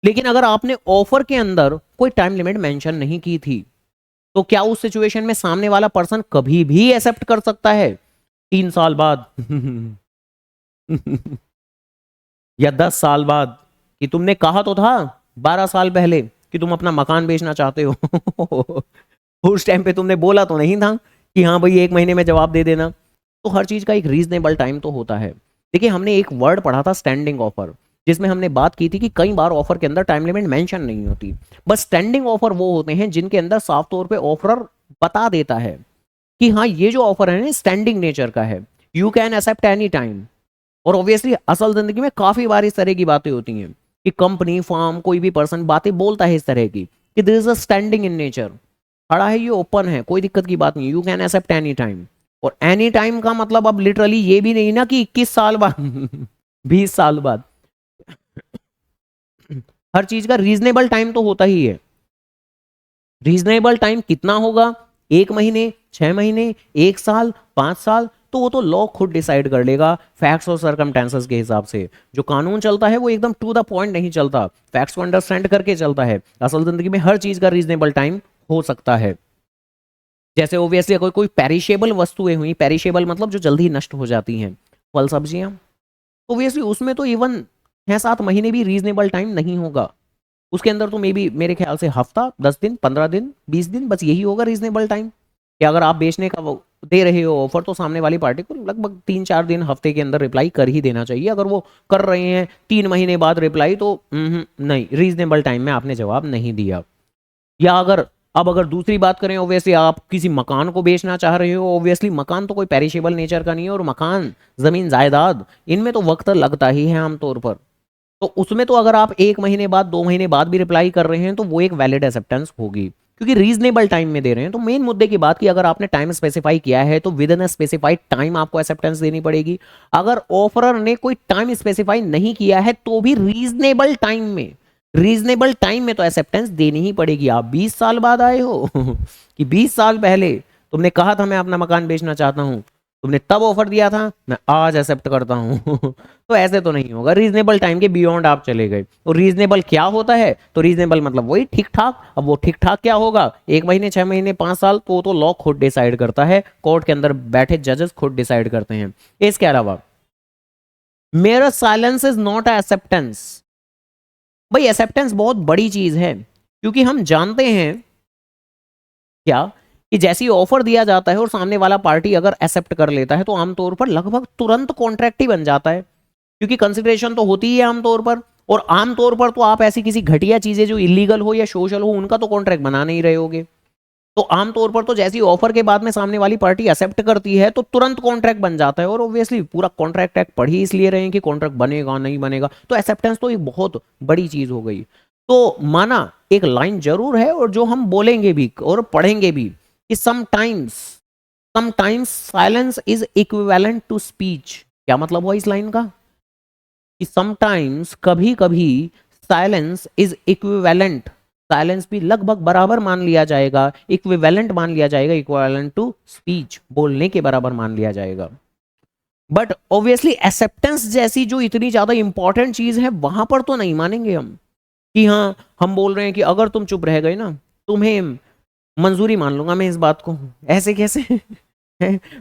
लेकिन अगर आपने ऑफर के अंदर कोई टाइम लिमिट मेंशन नहीं की थी, तो क्या उस सिचुएशन में सामने वाला पर्सन कभी भी एक्सेप्ट कर सकता है 3 साल बाद या 10 साल बाद? कि तुमने कहा तो था 12 साल पहले कि तुम अपना मकान बेचना चाहते हो उस टाइम पे तुमने बोला तो नहीं था कि हाँ भाई 1 महीने में जवाब दे देना। तो हर चीज का एक रीजनेबल टाइम तो होता है। देखिए हमने एक वर्ड पढ़ा था स्टैंडिंग ऑफर, जिसमें हमने बात की थी कि कई बार ऑफर के अंदर टाइम लिमिट मेंशन नहीं होती। बस स्टैंडिंग ऑफर वो होते हैं जिनके अंदर साफ तौर पे ऑफरर बता देता है कि हाँ ये जो ऑफर है ना स्टैंडिंग नेचर का है, you can accept any time. और ऑब्वियसली असल जिंदगी में काफी बार इस तरह की बातें होती हैं कि कंपनी फर्म कोई भी पर्सन बातें बोलता है इस तरह की कि this is a standing in nature, खड़ा है ये ओपन है, कोई दिक्कत की बात नहीं, you can accept any time. और एनी टाइम का मतलब अब लिटरली ये भी नहीं ना कि 21 साल बाद 20 साल बाद हर चीज का रीजनेबल टाइम तो होता ही है। रीजनेबल टाइम कितना होगा, 1 महीने, 6 महीने, 1 साल, 5 साल, तो वो तो लॉ खुद डिसाइड कर लेगा फैक्ट्स और सर्कमटेंसेस के हिसाब से। जो कानून चलता है वो एकदम टू द पॉइंट नहीं चलता, फैक्ट्स को अंडरस्टैंड करके चलता है। असल जिंदगी में हर चीज का रीजनेबल टाइम हो सकता है। जैसे ओबियसली कोई कोई पेरिशेबल वस्तुएं हुई, पेरिशेबल मतलब जो जल्दी नष्ट हो जाती हैं, फल सब्जियां, ओबियसली उसमें तो इवन 6-7 महीने भी रीजनेबल टाइम नहीं होगा। उसके अंदर तो मे बी मेरे ख्याल से हफ्ता, 10 दिन, 15 दिन, 20 दिन, बस यही होगा रीजनेबल टाइम। कि अगर आप बेचने का वो दे रहे हो ऑफर, तो सामने वाली पार्टी को लगभग 3-4 दिन हफ्ते के अंदर रिप्लाई कर ही देना चाहिए। अगर वो कर रहे हैं 3 महीने बाद रिप्लाई, तो नहीं, रीजनेबल टाइम में आपने जवाब नहीं दिया। या अगर अब अगर दूसरी बात करें, ऑब्वियसली आप किसी मकान को बेचना चाह रहे हो, ऑब्वियसली मकान तो कोई पेरिशेबल नेचर का नहीं है, और मकान, जमीन जायदाद, इनमें तो वक्त लगता ही है आमतौर पर। तो उसमें तो अगर आप 1 महीने बाद, 2 महीने बाद भी रिप्लाई कर रहे हैं, तो वो एक वैलिड एक्सेप्टेंस होगी, क्योंकि रीजनेबल टाइम में दे रहे हैं। तो मेन मुद्दे की बात की, अगर आपने टाइम स्पेसिफाई किया है तो with in a specified time आपको एक्सेप्टेंस देनी पड़ेगी। अगर ऑफरर ने कोई टाइम स्पेसिफाई नहीं किया है तो भी रीजनेबल टाइम में, रीजनेबल टाइम में तो एक्सेप्टेंस देनी ही पड़ेगी। आप 20 साल बाद आए हो कि 20 साल पहले तुमने कहा था मैं अपना मकान बेचना चाहता हूं, तुमने तब ऑफर दिया था, मैं आज एक्सेप्ट करता हूं तो ऐसे तो नहीं होगा, रीजनेबल टाइम के बियॉन्ड आप चले गए। और रीजनेबल क्या होता है, तो रीजनेबल मतलब वही ठीक ठाक। अब वो ठीक ठाक क्या होगा, 1 महीने, 6 महीने, 5 साल, तो लॉ खुद डिसाइड करता है, कोर्ट के अंदर बैठे जजेस खुद डिसाइड करते हैं। इसके अलावा मेरा साइलेंस इज नॉट एक्सेप्टेंस। भाई एक्सेप्टेंस बहुत बड़ी चीज है, क्योंकि हम जानते हैं क्या कि जैसे ही ऑफर दिया जाता है और सामने वाला पार्टी अगर एक्सेप्ट कर लेता है, तो आमतौर पर लगभग तुरंत कॉन्ट्रैक्ट ही बन जाता है, क्योंकि कंसिडरेशन तो होती ही है आमतौर पर। और आमतौर पर तो आप ऐसी किसी घटिया चीजें जो इलीगल हो या सोशल हो, उनका तो कॉन्ट्रैक्ट बना नहीं रहे होगे। तो आमतौर पर तो जैसी ऑफर के बाद में सामने वाली पार्टी एक्सेप्ट करती है, तो तुरंत कॉन्ट्रैक्ट बन जाता है। और ऑब्वियसली पूरा कॉन्ट्रैक्ट एक्ट पढ़ ही इसलिए रहे हैं कि कॉन्ट्रैक्ट बनेगा नहीं बनेगा, तो एक्सेप्टेंस तो एक बहुत बड़ी चीज हो गई। तो माना एक लाइन जरूर है, और जो हम बोलेंगे भी और पढ़ेंगे भी कि sometimes, sometimes silence is equivalent to speech. क्या मतलब हुआ इस लाइन का, कि समटाइम्स, कभी कभी, साइलेंस इज इक्विवेलेंट, साइलेंस भी लगभग बराबर मान लिया जाएगा, इक्विवेलेंट मान लिया जाएगा, इक्विवेलेंट टू स्पीच, बोलने के बराबर मान लिया जाएगा। बट ऑब्वियसली एक्सेप्टेंस जैसी जो इतनी ज्यादा इंपॉर्टेंट चीज है, वहां पर तो नहीं मानेंगे हम कि हाँ हम बोल रहे हैं कि अगर तुम चुप रह गए ना, तुम्हें मंजूरी मान लूंगा मैं इस बात को। ऐसे कैसे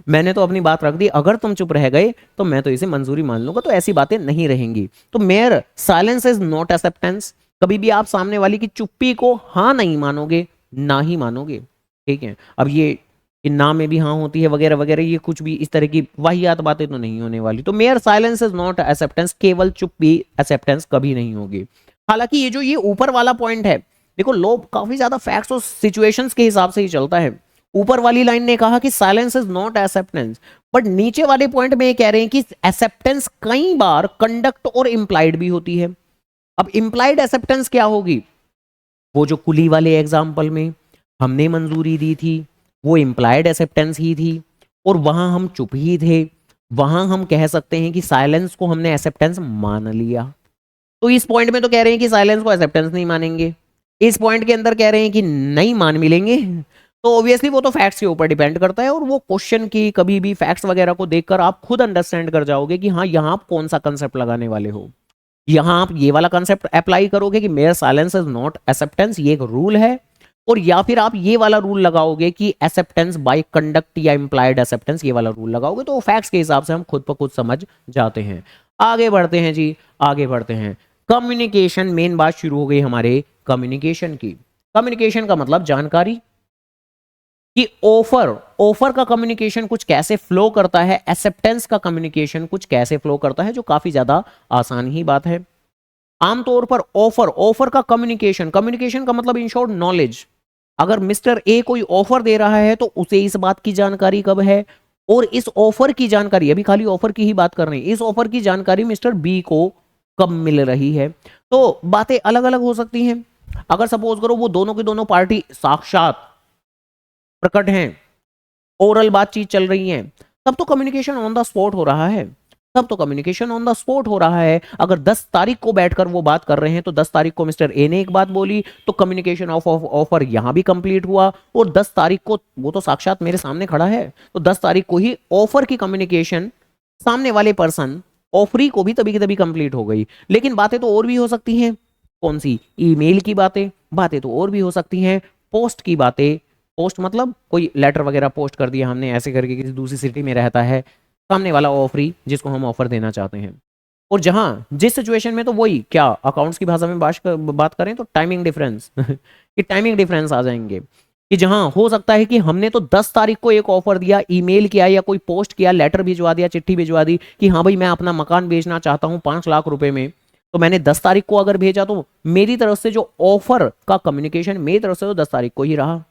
मैंने तो अपनी बात रख दी, अगर तुम चुप रह गए तो मैं तो इसे मंजूरी मान लूंगा, तो ऐसी बातें नहीं रहेंगी। तो mayor silence is not acceptance. कभी भी आप सामने वाली की चुप्पी को हाँ नहीं मानोगे, ना ही मानोगे। ठीक है, अब ये कि ना में भी हाँ होती है वगैरह वगैरह, ये कुछ भी इस तरह की वाहियात बातें तो नहीं होने वाली। तो mayor silence is not acceptance, केवल चुप भी एक्सेप्टेंस कभी नहीं होगी। हालांकि ये जो ये ऊपर वाला पॉइंट है, देखो लो काफी ज्यादा फैक्ट्स और सिचुएशंस के हिसाब से ही चलता है। ऊपर वाली लाइन ने कहा कि silence is not acceptance, but नीचे वाले पॉइंट में ये कह रहे हैं कि एक्सेप्टेंस कई बार कंडक्ट और इंप्लाइड भी होती है। अब इंप्लाइड एक्सेप्टेंस क्या होगी? वो जो कुली वाले एग्जाम्पल में हमने मंजूरी दी थी, वो इंप्लाइड एक्सेप्टेंस ही थी, और वहां हम चुप ही थे। वहां हम कह सकते हैं कि साइलेंस को हमने एक्सेप्टेंस मान लिया। तो इस पॉइंट में तो कह रहे हैं कि साइलेंस को एक्सेप्टेंस नहीं मानेंगे, इस पॉइंट के अंदर कह रहे हैं कि नहीं मान मिलेंगे। तो ऑब्वियसली वो तो फैक्ट्स के ऊपर डिपेंड करता है, और वो क्वेश्चन की कभी भी फैक्ट्स वगैरह को देखकर आप खुद अंडरस्टैंड कर जाओगे कि हाँ यहाँ आप कौन सा कंसेप्ट लगाने वाले हो। यहाँ आप ये वाला कंसेप्ट अप्लाई करोगे कि mayor silence is not acceptance, ये एक रूल है, और या फिर आप ये वाला रूल लगाओगे कि एक्सेप्टेंस बाय कंडक्ट या इंप्लाइड एक्सेप्टेंस, ये वाला रूल लगाओगे। तो फैक्ट्स के हिसाब से हम खुद ब खुद समझ जाते हैं। आगे बढ़ते हैं जी, आगे बढ़ते हैं। कम्युनिकेशन, मेन बात शुरू हो गई हमारे कम्युनिकेशन की। कम्युनिकेशन का मतलब जानकारी, कि ऑफर, ऑफर का कम्युनिकेशन कुछ कैसे फ्लो करता है, एक्सेप्टेंस का कम्युनिकेशन कुछ कैसे फ्लो करता है, जो काफी ज्यादा आसान ही बात है। आमतौर पर ऑफर, ऑफर का कम्युनिकेशन, कम्युनिकेशन का मतलब इन शॉर्ट नॉलेज। अगर मिस्टर ए कोई ऑफर दे रहा है तो उसे इस बात की जानकारी कब है, और इस ऑफर की जानकारी, अभी खाली ऑफर की ही बात कर रहे हैं, इस ऑफर की जानकारी मिस्टर बी को कब मिल रही है। तो बातें अलग अलग हो सकती हैं। अगर सपोज करो वो दोनों की दोनों पार्टी साक्षात प्रकट हैं, ओरल बातचीत चल रही है, तब तो कम्युनिकेशन ऑन द स्पॉट हो रहा है, तब तो कम्युनिकेशन ऑन द स्पॉट हो रहा है। अगर 10 तारीख को बैठकर वो बात कर रहे हैं, तो 10 तारीख को मिस्टर ए ने एक बात बोली, तो कम्युनिकेशन ऑफ ऑफर यहां भी कंप्लीट हुआ, और 10 तारीख को वो तो साक्षात मेरे सामने खड़ा है, तो 10 तारीख को ही ऑफर की कम्युनिकेशन सामने वाले पर्सन ऑफरी को भी तभी की तभी कंप्लीट हो गई। लेकिन बातें तो और भी हो सकती हैं। कौन सी? ईमेल की बातें, बातें तो और भी हो सकती हैं। पोस्ट की बातें, पोस्ट मतलब कोई लेटर वगैरह पोस्ट कर दिया हमने ऐसे करके, किसी दूसरी सिटी में रहता है सामने वाला ऑफरी जिसको हम ऑफर देना चाहते हैं। और जहां जिस सिचुएशन में, तो वही क्या अकाउंट्स की भाषा में बात करें तो टाइमिंग डिफरेंस कि टाइमिंग डिफरेंस आ जाएंगे, कि जहां हो सकता है कि हमने तो 10 तारीख को एक ऑफर दिया, ईमेल किया या कोई पोस्ट किया, लेटर भिजवा दिया, चिट्ठी भिजवा दी कि हाँ भाई मैं अपना मकान बेचना चाहता हूँ 5 लाख रुपए में, तो मैंने 10 तारीख को अगर भेजा, तो मेरी तरफ से जो ऑफर का कम्युनिकेशन मेरी तरफ से तो 10 तारीख को ही रहा।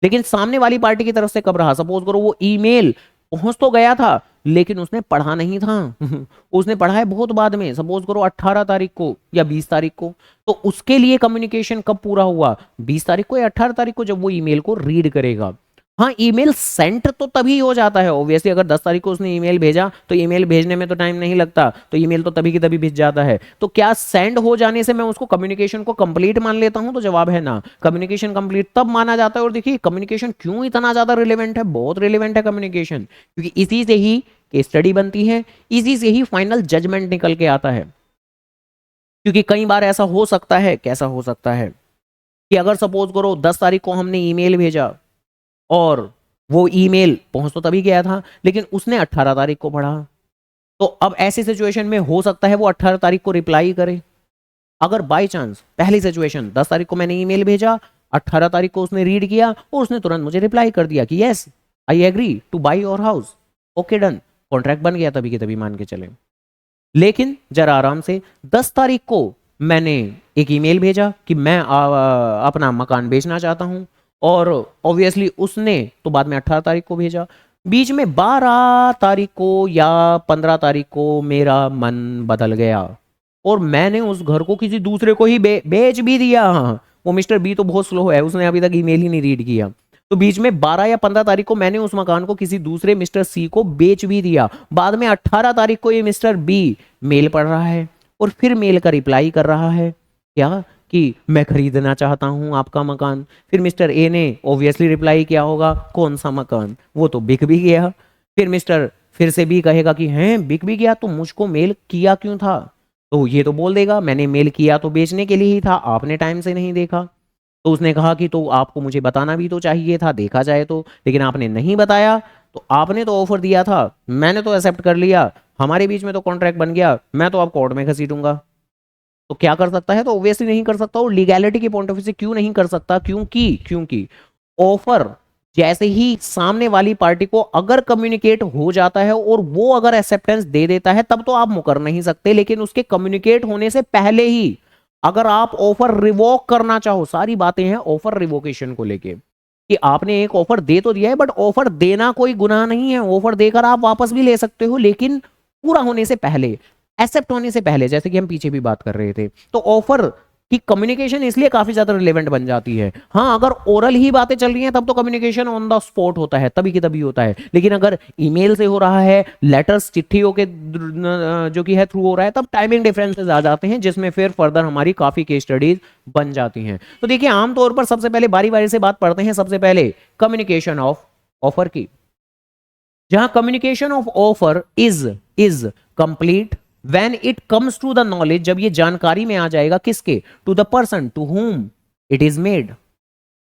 लेकिन सामने वाली पार्टी की तरफ से कब रहा? सपोज करो वो ईमेल पहुंच तो गया था, लेकिन उसने पढ़ा नहीं था उसने पढ़ा है बहुत बाद में, सपोज करो 18 तारीख को या 20 तारीख को, तो उसके लिए कम्युनिकेशन कब पूरा हुआ? 20 तारीख को या 18 तारीख को, जब वो ईमेल को रीड करेगा। हाँ, ईमेल सेंड तो तभी हो जाता है ऑब्वियसली, अगर 10 तारीख को उसने ईमेल भेजा तो ईमेल भेजने में तो टाइम नहीं लगता, तो ईमेल तो तभी की तभी भेज जाता है। तो क्या सेंड हो जाने से मैं उसको कम्युनिकेशन को कंप्लीट मान लेता हूं? तो जवाब है ना, कम्युनिकेशन कंप्लीट तब माना जाता है। और देखिए कम्युनिकेशन क्यों इतना ज्यादा रिलेवेंट है, बहुत रिलेवेंट है कम्युनिकेशन, क्योंकि इसी से ही केस स्टडी बनती है, इसी से ही फाइनल जजमेंट निकल के आता है। क्योंकि कई बार ऐसा हो सकता है, कैसा हो सकता है कि अगर सपोज करो 10 तारीख को हमने ईमेल भेजा, और वो ईमेल पहुंच तो तभी गया था, लेकिन उसने 18 तारीख को पढ़ा, तो अब ऐसी सिचुएशन में हो सकता है वो 18 तारीख को रिप्लाई करे। अगर बाय चांस पहली सिचुएशन 10 तारीख को मैंने ईमेल भेजा, 18 तारीख को उसने रीड किया और उसने तुरंत मुझे रिप्लाई कर दिया कि yes I agree to buy your house, okay done, contract बन गया, तभी के तभी मान के चले। लेकिन जरा आराम से, 10 तारीख को मैंने एक ईमेल भेजा कि मैं अपना मकान बेचना चाहता हूं, और ऑब्वियसली उसने तो बाद में 18 तारीख को भेजा। बीच में 12 तारीख को या 15 तारीख को मेरा मन बदल गया, और मैंने उस घर को किसी दूसरे को ही बेच भी दिया। वो मिस्टर बी तो बहुत स्लो है, उसने अभी तक ईमेल ही नहीं रीड किया। तो बीच में 12 या 15 तारीख को मैंने उस मकान को किसी दूसरे मिस्टर सी को बेच भी दिया। बाद में 18 तारीख को ये मिस्टर बी मेल पढ़ रहा है, और फिर मेल का रिप्लाई कर रहा है क्या, कि मैं खरीदना चाहता हूं आपका मकान। फिर मिस्टर ए ने ऑब्वियसली रिप्लाई किया होगा, कौन सा मकान, वो तो बिक भी गया। फिर मिस्टर फिर से बी कहेगा कि हैं बिक भी गया, तो मुझको मेल किया क्यों था? तो ये तो बोल देगा मैंने मेल किया तो बेचने के लिए ही था, आपने टाइम से नहीं देखा। तो उसने कहा कि तो आपको मुझे बताना भी तो चाहिए था, देखा जाए तो, लेकिन आपने नहीं बताया। तो आपने तो ऑफर दिया था, मैंने तो एक्सेप्ट कर लिया, हमारे बीच में तो कॉन्ट्रैक्ट बन गया, मैं तो आप कोर्ट में घसीटूंगा। तो क्या कर सकता है? तो ऑब्वियसली नहीं कर सकता। और लीगैलिटी के पॉइंट ऑफ व्यू से क्यों नहीं कर सकता? क्योंकि ऑफर जैसे ही सामने वाली पार्टी को अगर कम्युनिकेट हो जाता है और वो अगर एक्सेप्टेंस दे देता है तब तो आप मुकर नहीं सकते, लेकिन उसके कम्युनिकेट होने से पहले ही अगर आप ऑफर रिवोक करना चाहो, सारी बातें हैं ऑफर रिवोकेशन को लेके कि आपने एक ऑफर दे तो दिया है, बट ऑफर देना कोई गुनाह नहीं है, ऑफर देकर आप वापस भी ले सकते हो, लेकिन पूरा होने से पहले, एक्सेप्ट होने से पहले, जैसे कि हम पीछे भी बात कर रहे थे। तो ऑफर कि कम्युनिकेशन इसलिए काफी ज्यादा रिलेवेंट बन जाती है। हाँ, अगर ओरल ही बातें चल रही हैं तब तो कम्युनिकेशन ऑन द स्पॉट होता है, तभी की तभी होता है, लेकिन अगर ईमेल से हो रहा है, लेटर्स चिट्ठियों के जो कि है थ्रू हो रहा है, तब टाइमिंग डिफरेंसेस आ जाते हैं, जिसमें फिर फर्दर हमारी काफी केस स्टडीज बन जाती हैं। तो देखिए, आमतौर पर सबसे पहले बारी बारी से बात पढ़ते हैं। सबसे पहले कम्युनिकेशन ऑफ ऑफर की, जहां communication of offer is complete when it comes to the knowledge, जब ये जानकारी में आ जाएगा किसके, to the person to whom it is made.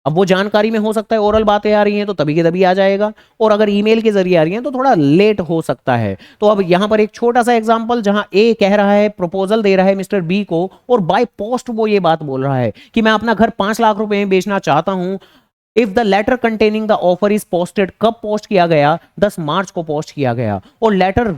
अब वो जानकारी में हो सकता है ओरल बातें आ रही हैं तो तभी के तभी आ जाएगा, और अगर ईमेल के जरिए आ रही हैं तो थोड़ा लेट हो सकता है। तो अब यहां पर एक छोटा सा एग्जांपल, जहां ए कह रहा है, प्रपोजल दे रहा है मिस्टर बी को, और बाय पोस्ट वो ये बात बोल रहा है कि मैं अपना घर 5 लाख रुपए में बेचना चाहता हूं। If the letter containing the offer is posted, कब पोस्ट किया गया, 10 मार्च को पोस्ट किया गया, और लेटर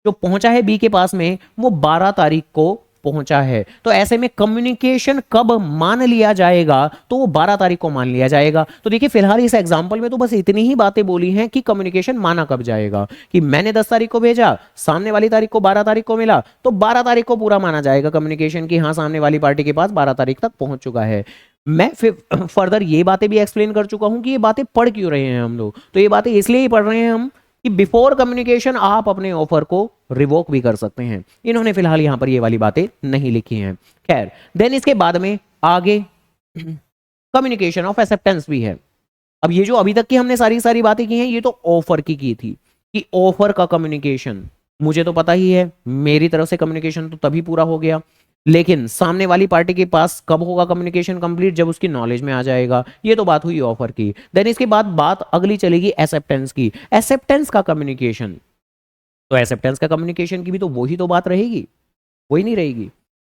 जो पहुंचा है बी के पास में वो 12 तारीख को पहुंचा है। तो ऐसे में कम्युनिकेशन कब मान लिया जाएगा, तो वो 12 तारीख को मान लिया जाएगा। तो देखिए, फिलहाल इस एग्जांपल में तो बस इतनी ही बातें बोली हैं कि कम्युनिकेशन माना कब जाएगा, कि मैंने 10 तारीख को भेजा, सामने वाली तारीख को 12 तारीख को मिला, तो 12 तारीख को पूरा माना जाएगा कम्युनिकेशन की हाँ सामने वाली पार्टी के पास 12 तारीख तक पहुंच चुका है। मैं फिर फर्दर ये बातें भी एक्सप्लेन कर चुका हूं कि ये बातें पढ़ क्यों रहे हैं हम लोग। तो ये बातें इसलिए ही पढ़ रहे हैं हम कि बिफोर कम्युनिकेशन आप अपने ऑफर को रिवोक भी कर सकते हैं। इन्होंने फिलहाल यहां पर ये वाली बातें नहीं लिखी हैं। खैर, देन इसके बाद में आगे कम्युनिकेशन ऑफ एक्सेप्टेंस भी है। अब ये जो अभी तक की हमने सारी सारी बातें की हैं, ये तो ऑफर की थी कि ऑफर का कम्युनिकेशन मुझे तो पता ही है, मेरी तरफ से कम्युनिकेशन तो तभी पूरा हो गया, लेकिन सामने वाली पार्टी के पास कब होगा कम्युनिकेशन कंप्लीट, जब उसकी नॉलेज में आ जाएगा। ये तो बात हुई ऑफर की। देन इसके बाद बात अगली चलेगी एक्सेप्टेंस की। एक्सेप्टेंस का कम्युनिकेशन, तो एक्सेप्टेंस का कम्युनिकेशन की भी तो वही तो बात रहेगी, वही नहीं रहेगी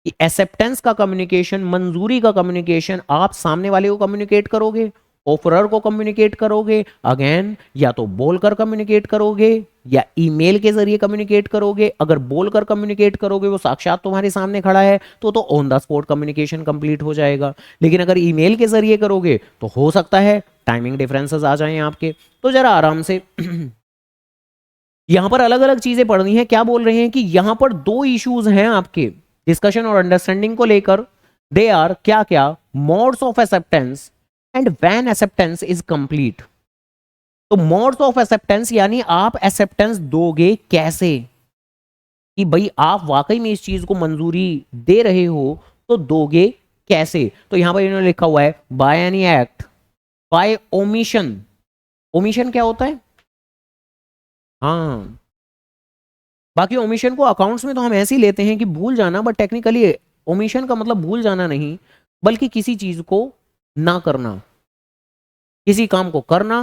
कि एक्सेप्टेंस का कम्युनिकेशन, मंजूरी का कम्युनिकेशन आप सामने वाले को कम्युनिकेट करोगे, ऑफरर को कम्युनिकेट करोगे, अगेन या तो बोलकर कम्युनिकेट करोगे या ईमेल के जरिए कम्युनिकेट करोगे। अगर बोलकर कम्युनिकेट करोगे, वो साक्षात तुम्हारे सामने खड़ा है, तो on the spot communication complete हो जाएगा। लेकिन अगर ईमेल के जरिए करोगे तो हो सकता है टाइमिंग डिफरेंसेस आ जाएं आपके। तो जरा आराम से यहां पर अलग अलग चीजें पढ़नी है। क्या बोल रहे हैं कि यहां पर दो इश्यूज हैं आपके डिस्कशन और अंडरस्टैंडिंग को लेकर। दे आर क्या क्या, modes of acceptance and when acceptance is complete. तो मोड्स ऑफ एक्सेप्टेंस यानी आप एक्सेप्टेंस दोगे कैसे, कि भाई आप वाकई में इस चीज को मंजूरी दे रहे हो तो दोगे कैसे। तो यहां पर इन्होंने लिखा हुआ है by any act, by omission. Omission क्या होता है, हाँ, बाकी ओमिशन को अकाउंट्स में तो हम ऐसे ही लेते हैं कि भूल जाना, बट टेक्निकली ओमिशन का मतलब भूल जाना नहीं, बल्कि किसी चीज को ना करना, किसी काम को करना,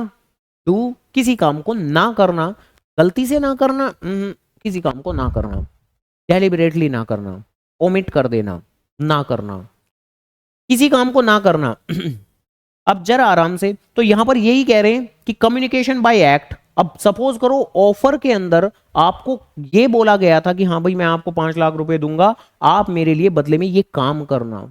डू, किसी काम को ना करना, गलती से ना करना, किसी काम को ना करना, डेलिबरेटली ना करना, ओमिट कर देना, ना करना, किसी काम को ना करना। अब जरा आराम से, तो यहां पर यही कह रहे हैं कि कम्युनिकेशन बाय एक्ट। अब सपोज करो ऑफर के अंदर आपको ये बोला गया था कि हाँ भाई मैं आपको 5 लाख रुपए दूंगा, आप मेरे लिए बदले में ये काम करना।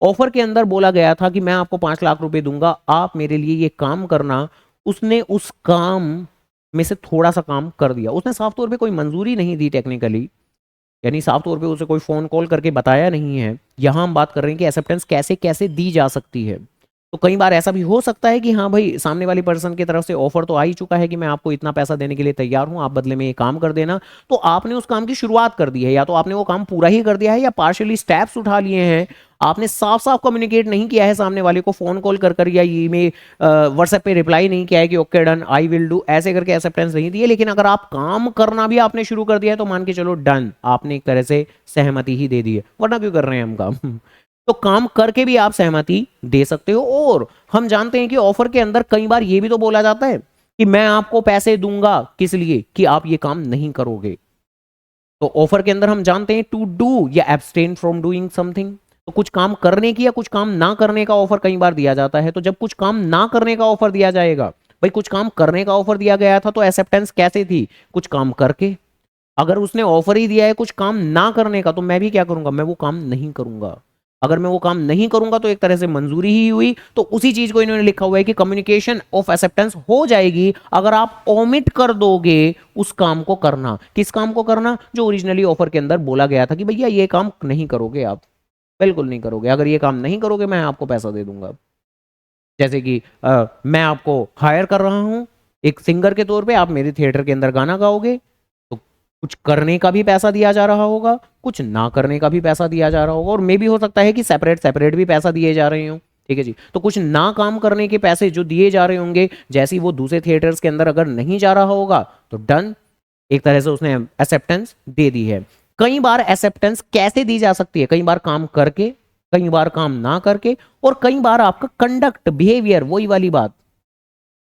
ऑफर के अंदर बोला गया था कि मैं आपको 5 लाख रुपए दूंगा, आप मेरे लिए ये काम करना। उसने उस काम में से थोड़ा सा काम कर दिया, उसने साफ तौर पे कोई मंजूरी नहीं दी टेक्निकली, यानी साफ तौर पे उसे कोई फोन कॉल करके बताया नहीं है। यहां हम बात कर रहे हैं कि एक्सेप्टेंस कैसे कैसे दी जा सकती है। तो कई बार ऐसा भी हो सकता है कि हाँ भाई सामने वाली पर्सन की तरफ से ऑफर तो आ ही चुका है कि मैं आपको इतना पैसा देने के लिए तैयार हूं, आप बदले में ये काम कर देना। तो आपने उस काम की शुरुआत कर दी है, या तो आपने वो काम पूरा ही कर दिया है या पार्शियली स्टेप्स उठा लिए हैं। आपने साफ साफ कम्युनिकेट नहीं किया है सामने वाले को, फोन कॉल कर या ईमेल व्हाट्सएप पे रिप्लाई नहीं किया है कि okay done I will do, ऐसे करके एक्सेप्टेंस नहीं दी है। लेकिन अगर आप काम करना भी आपने शुरू कर दिया है तो मान के चलो डन, आपने एक तरह से सहमति ही दे दी है, वरना क्यों कर रहे हैं हम काम। तो काम करके भी आप सहमति दे सकते हो। और हम जानते हैं कि ऑफर के अंदर कई बार ये भी तो बोला जाता है कि मैं आपको पैसे दूंगा, किस लिए, कि आप ये काम नहीं करोगे। तो ऑफर के अंदर हम जानते हैं टू डू या एब्सटेन फ्रॉम डूइंग समथिंग। तो कुछ काम करने की या कुछ काम ना करने का ऑफर कई बार दिया जाता है। तो जब कुछ काम ना करने का ऑफर दिया जाएगा, भाई कुछ काम करने का ऑफर दिया गया था तो एक्सेप्टेंस कैसे थी, कुछ काम करके। अगर उसने ऑफर ही दिया है कुछ काम ना करने का, तो मैं भी क्या करूंगा, मैं वो काम नहीं करूंगा। अगर मैं वो काम नहीं करूंगा तो एक तरह से मंजूरी ही हुई। तो उसी चीज को इन्होंने लिखा हुआ है कि कम्युनिकेशन ऑफ एक्सेप्टेंस हो जाएगी अगर आप ओमिट कर दोगे उस काम को करना। किस काम को करना, जो ओरिजिनली ऑफर के अंदर बोला गया था कि भैया ये काम नहीं करोगे आप, बिल्कुल नहीं करोगे, अगर ये काम नहीं करोगे मैं आपको पैसा दे दूंगा। जैसे कि मैं आपको हायर कर रहा हूं एक सिंगर के तौर पे, आप मेरे थिएटर के अंदर गाना गाओगे, तो कुछ करने का भी पैसा दिया जा रहा होगा, कुछ ना करने का भी पैसा दिया जा रहा होगा, और मे भी हो सकता है कि सेपरेट सेपरेट भी पैसा दिए जा रहे हो। ठीक है जी। तो कुछ ना काम करने के पैसे जो दिए जा रहे होंगे, जैसे ही वो दूसरे थिएटर्स के अंदर अगर नहीं जा रहा होगा तो डन, एक तरह से उसने एक्सेप्टेंस दे दी है। कई बार एक्सेप्टेंस कैसे दी जा सकती है, कई बार काम करके, कई बार काम ना करके, और कई बार आपका कंडक्ट बिहेवियर, वही वाली बात,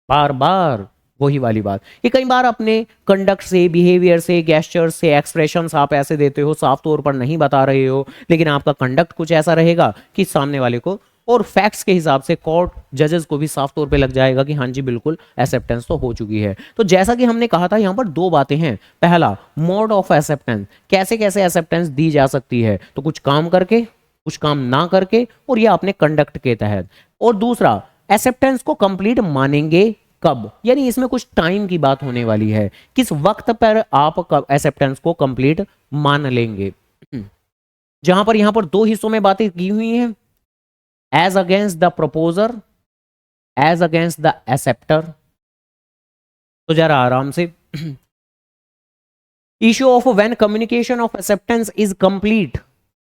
बार बार वही वाली बात, ये कई बार अपने कंडक्ट से, बिहेवियर से, गेस्चर से, एक्सप्रेशंस आप ऐसे देते हो, साफ तौर पर नहीं बता रहे हो, लेकिन आपका कंडक्ट कुछ ऐसा रहेगा कि सामने वाले को और फैक्ट्स के हिसाब से कोर्ट जजेस को भी साफ तौर पे लग जाएगा कि हाँ जी बिल्कुल एक्सेप्टेंस तो हो चुकी है। तो जैसा कि हमने कहा था यहाँ पर दो बातें हैं। पहला, मोड ऑफ एक्सेप्टेंस, कैसे कैसे एक्सेप्टेंस दी जा सकती है, तो कुछ काम करके, कुछ काम ना करके, और ये अपने कंडक्ट के तहत। और दूसरा, एक्सेप्टेंस को कंप्लीट मानेंगे कब, यानी इसमें कुछ टाइम की बात होने वाली है, किस वक्त पर आप एक्सेप्टेंस को कंप्लीट मान लेंगे। जहां पर यहां पर दो हिस्सों में बातें की हुई हैं, as against the proposer, as against the acceptor. तो जरा आराम से, issue of when communication of acceptance is complete,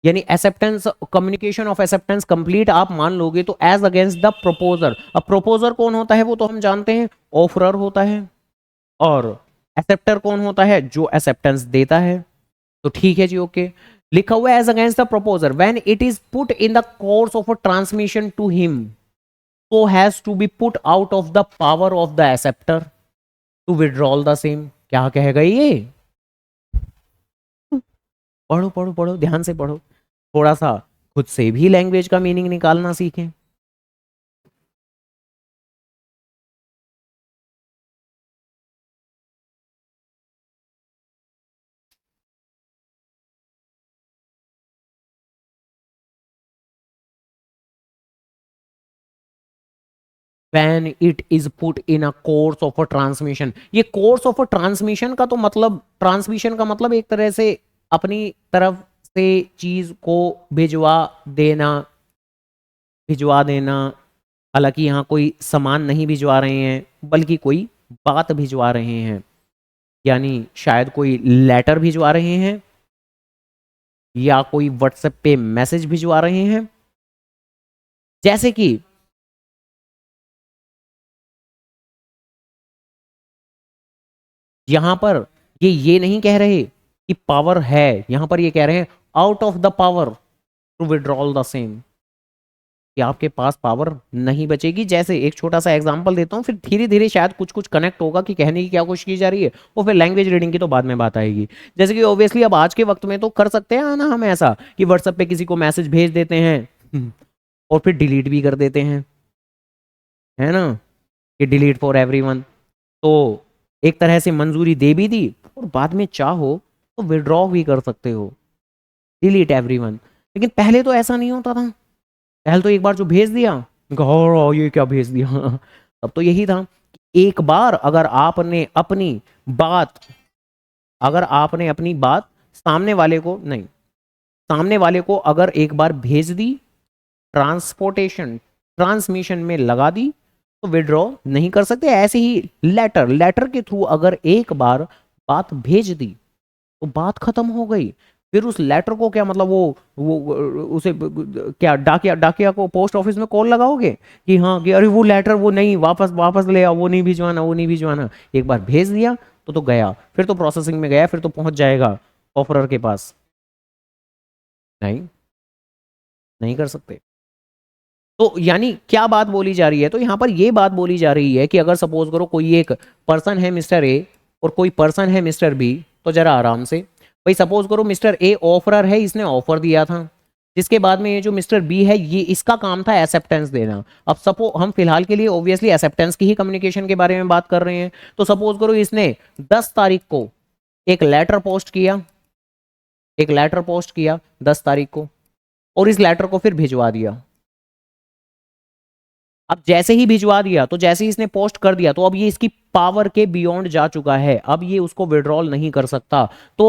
यानी acceptance, communication of acceptance complete आप मान लोगे तो एज अगेंस्ट द प्रोपोजर। अब प्रोपोजर कौन होता है वो तो हम जानते हैं, ऑफरर होता है, और एक्सेप्टर कौन होता है, जो एक्सेप्टेंस देता है। तो ठीक है जी, ओके। लिखा हुआ है as against the proposer when it is put in the course of a transmission to him so has to be put out of the power of the acceptor to withdraw the same। क्या कहेगा ये, पढ़ो पढ़ो पढ़ो, ध्यान से पढ़ो, थोड़ा सा खुद से भी लैंग्वेज का मीनिंग निकालना सीखें। When it is put in a course of a transmission, ये course of a transmission का तो मतलब, ट्रांसमिशन का मतलब एक तरह से अपनी तरफ से चीज को देना, भिजवा देना। हालांकि यहाँ कोई सामान नहीं भिजवा रहे हैं बल्कि कोई बात भिजवा रहे हैं, यानी शायद कोई लेटर भिजवा रहे हैं या कोई व्हाट्सएप पे मैसेज भिजवा रहे हैं। जैसे कि यहां पर ये नहीं कह रहे कि पावर है, यहां पर ये कह रहे हैं out of the power to withdrawal the same, कि आपके पास पावर नहीं बचेगी। जैसे एक छोटा सा एग्जांपल देता हूं, फिर धीरे धीरे शायद कुछ कुछ कनेक्ट होगा कि कहने की क्या कोशिश की जा रही है, और फिर लैंग्वेज रीडिंग की तो बाद में बात आएगी। जैसे कि ऑब्वियसली अब आज के वक्त में तो कर सकते हैं ना हम ऐसा कि व्हाट्सएप पे किसी को मैसेज भेज देते हैं और फिर डिलीट भी कर देते हैं, है ना, कि डिलीट फॉर एवरीवन। तो एक तरह से मंजूरी दे भी दी और बाद में चाहो तो विड्रॉ भी कर सकते हो, डिलीट एवरीवन। लेकिन पहले तो ऐसा नहीं होता था, पहले तो एक बार जो भेज दिया, और ये क्या भेज दिया तब तो यही था, एक बार अगर आपने अपनी बात, अगर आपने अपनी बात सामने वाले को, नहीं, सामने वाले को अगर एक बार भेज दी, ट्रांसपोर्टेशन, ट्रांसमिशन में लगा दी, तो विड्रॉ नहीं कर सकते। ऐसे ही लेटर, लेटर के थ्रू अगर एक बार बात भेज दी तो बात खत्म हो गई। फिर उस लेटर को क्या मतलब, वो उसे क्या डाकिया, डाकिया को पोस्ट ऑफिस में कॉल लगाओगे कि हाँ कि अरे वो लेटर वो नहीं, वापस वापस ले आओ, वो नहीं भिजवाना, वो नहीं भिजवाना। एक बार भेज दिया तो गया, फिर तो प्रोसेसिंग में गया, फिर तो पहुंच जाएगा ऑफरर के पास। नहीं, नहीं कर सकते। तो यानी क्या बात बोली जा रही है, तो यहां पर ये बात बोली जा रही है कि अगर सपोज करो कोई एक पर्सन है मिस्टर ए और कोई पर्सन है मिस्टर बी, तो जरा आराम से, भाई सपोज करो मिस्टर ए ऑफरर है, इसने ऑफर दिया था, जिसके बाद में ये जो मिस्टर बी है, ये इसका काम था एक्सेप्टेंस देना। अब सपोज हम फिलहाल के लिए ऑब्वियसली एक्सेप्टेंस की ही कम्युनिकेशन के बारे में बात कर रहे हैं, तो सपोज करो इसने 10 तारीख को एक लेटर पोस्ट किया, एक लेटर पोस्ट किया 10 तारीख को, और इस लेटर को फिर भिजवा दिया। अब जैसे ही भिजवा दिया, तो जैसे ही इसने पोस्ट कर दिया, तो अब ये इसकी पावर के बियॉन्ड जा चुका है, अब ये उसको विड्रॉल नहीं कर सकता। तो